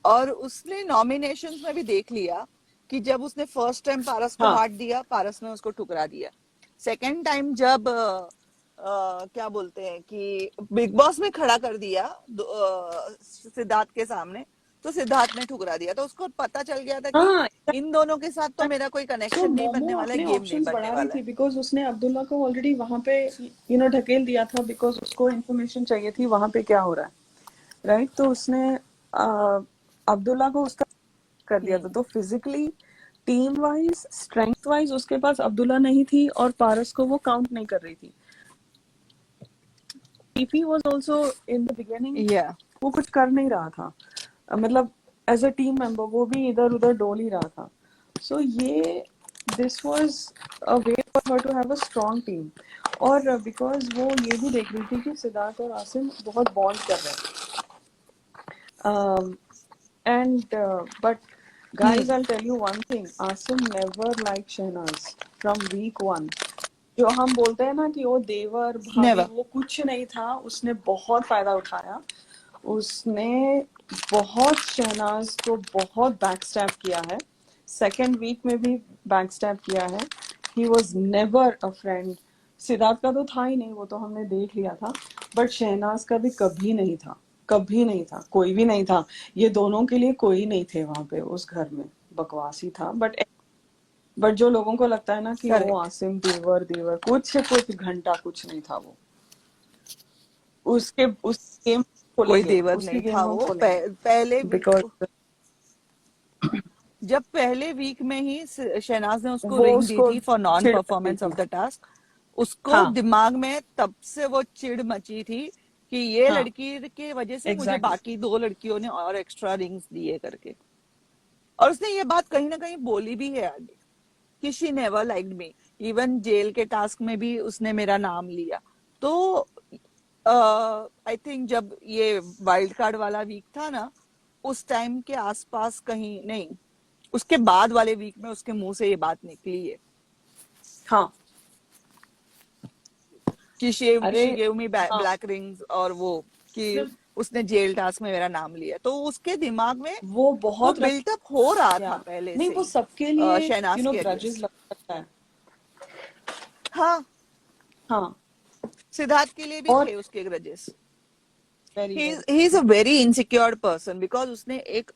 और उसने नॉमिनेशंस में भी देख लिया कि जब उसने फर्स्ट टाइम पारस को हाँ हाथ दिया, पारस ने उसको ठुकरा दिया। सेकंड टाइम जब क्या बोलते हैं कि बिग बॉस में खड़ा कर दिया सिद्धार्थ के सामने, तो सिद्धार्थ ने ठुकरा दिया। तो उसको पता चल गया था कि हाँ। इन दोनों के साथ तो मेरा कोई सो कनेक्शन नहीं बनने मोमो वाला है, अपने गेम नहीं ऑप्शंस बनने बढ़ा रही वाला थी, है। बिकॉज उसने अब्दुल्ला को ऑलरेडी वहां पे ढकेल दिया था, बिकॉज उसको इन्फॉर्मेशन चाहिए थी वहां पे क्या हो रहा है, राइट। तो उसने अब्दुल्ला को उसका कर दिया था। तो physically, team wise, strength wise उसके पास अब्दुल्ला नहीं थी और पारस को वो काउंट नहीं कर रही थी। TP was also in the beginning, या वो कुछ कर नहीं रहा था, मतलब एज अ टीम मेंबर वो भी इधर उधर डोल ही रहा था। सो ये this was a way for her to have a strong team. और बिकॉज वो ये भी देख रही थी कि सिद्धार्थ और आसिम बहुत बॉन्ड कर रहे हैं। And but guys, I'll tell you one thing, Asim never liked Shehnaz from week 1। जो हम बोलते हैं ना कि वो देवर भाभी, नेवर। वो कुछ नहीं था, उसने बहुत फायदा उठाया। उसने बहुत शहनाज को बहुत बैकस्टैब किया है, सेकेंड वीक में भी बैकस्टैब किया है। He was never a friend. Siddharth का तो था ही नहीं, वो तो हमने देख लिया था, बट शहनाज का भी कभी नहीं था, कभी नहीं था, कोई भी नहीं था। ये दोनों के लिए कोई नहीं थे वहां पे उस घर में, बकवास ही था। बट बट जो लोगों को लगता है ना कि वो करेक्ट। आसिम देवर देवर कुछ घंटा कुछ नहीं था वो, उसके उस गेम कोई खोलेंगे, देवर उसकी नहीं गेम था हम वो। खोलेंगे पहले बिकॉज जब पहले वीक में ही शहनाज ने उसको वो रिंग दी उसको थी फॉर नॉन चिढ़ गई परफॉर्मेंस थी। ऑफ द टास्क, उसको हाँ दिमाग में तब से वो चिढ़ मची थी कि ये हाँ लड़की के वजह से मुझे एग्जैक्टली बाकी 2 लड़कियों ने और एक्स्ट्रा रिंग्स दिए करके। और उसने ये बात कहीं ना कहीं बोली भी है आगे कि she never liked me, even jail के टास्क में भी उसने मेरा नाम लिया। तो आई थिंक जब ये वाइल्ड कार्ड वाला वीक था ना, उस टाइम के आसपास कहीं नहीं, उसके बाद वाले वीक में उसके मुंह से ये बात निकली है हाँ कि अरे शी गेव मी हाँ ब्लैक रिंग्स, और वो कि सिर्फ उसने जेल टास्क में मेरा नाम लिया। तो उसके दिमाग में वो वो बहुत बिल्टअप हो रहा या था पहले नहीं से वो ही सबके लिए शहनाज के ग्रजेस अगेंस्ट। लग सकता है। हाँ, हाँ सिद्धार्थ के लिए भी और थे उसके grudges. Very very he is a very insecure person because उसने एक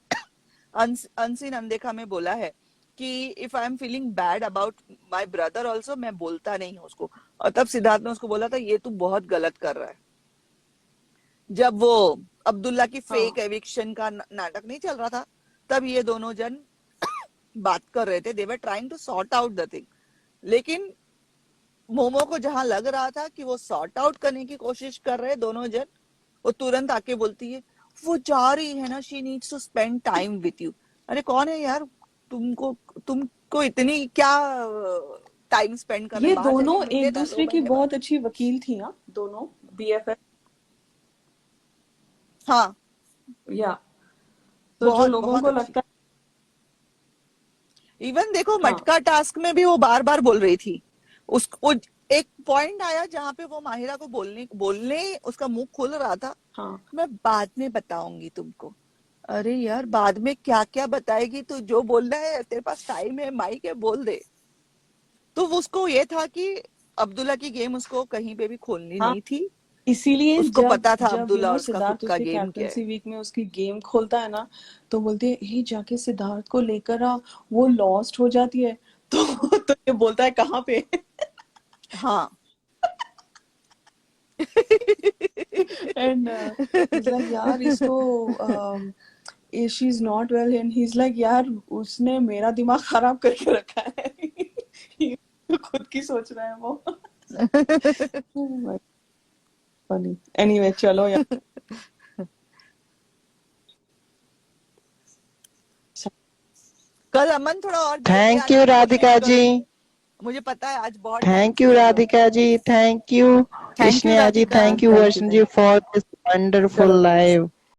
अनसीन अनदेखा में बोला है कि if I am feeling bad about my brother also, मैं बोलता नहीं हूँ उसको। और तब सिद्धार्थ ने उसको बोला था ये तू बहुत गलत कर रहा है। जब वो अब्दुल्ला की फेक हाँ एविक्शन का नाटक नहीं चल रहा था, तब ये दोनों जन बात कर रहे थे, they were trying to sort out the thing. लेकिन मोमो को जहां लग रहा था कि वो सॉर्ट आउट करने की कोशिश कर रहे दोनों जन, वो तुरंत आके बोलती है वो जा रही है ना, she needs to spend time with you. अरे कौन है यार, तुमको इतनी क्या टाइम स्पेंड करना है, ये बाहर जाके दोनों मिल एक लेना दूसरे 2 की महीने बाद। बहुत अच्छी वकील थी। हाँ दोनों बीएफएफ हाँ, या तो जो बहुत लोगों बहुत को अच्छी। लगता है इवन देखो हाँ मटका टास्क में भी वो बार बार बोल रही थी। उसको एक पॉइंट आया जहां पे वो माहिरा को बोलने बोलने उसका मुंह खुल रहा था, हाँ मैं बाद में बताऊंगी तुमको। अरे यार बाद में क्या क्या बताएगी तू, जो बोलना है तेरे पास टाइम है, माइक है, बोल दे। तो उसको ये था कि अब्दुल्ला की गेम उसको कहीं पे भी खोलनी हाँ नहीं थी। इसीलिए उसको जब पता था जब अब्दुल्ला और उसका खुद सिद्धार्थ का उसके गेम क्या है। कैप्टनसी वीक में उसकी गेम खोलता है ना, तो बोलती है ये जाके सिद्धार्थ को लेकर आ, वो लॉस्ट हो जाती है। तो ये बोलता है कहाँ पे। हाँ। एंड he's like यार इसको she is not well and he is like यार उसने मेरा दिमाग खराब करके रखा है। खुद की सोच रहा है वो। फनी एनीवे चलो यार। कल अमन थोड़ा और जल्दी थैंक आने यू की कोशिश राधिका जी। करो, मुझे पता है आज बहुत टाइम थैंक से यू हो गया। Radhika ji, thank you thank you Sneha ji, Radhika. Thank you thank you Varshan ji for this चलो वंडरफुल guys। लाइव।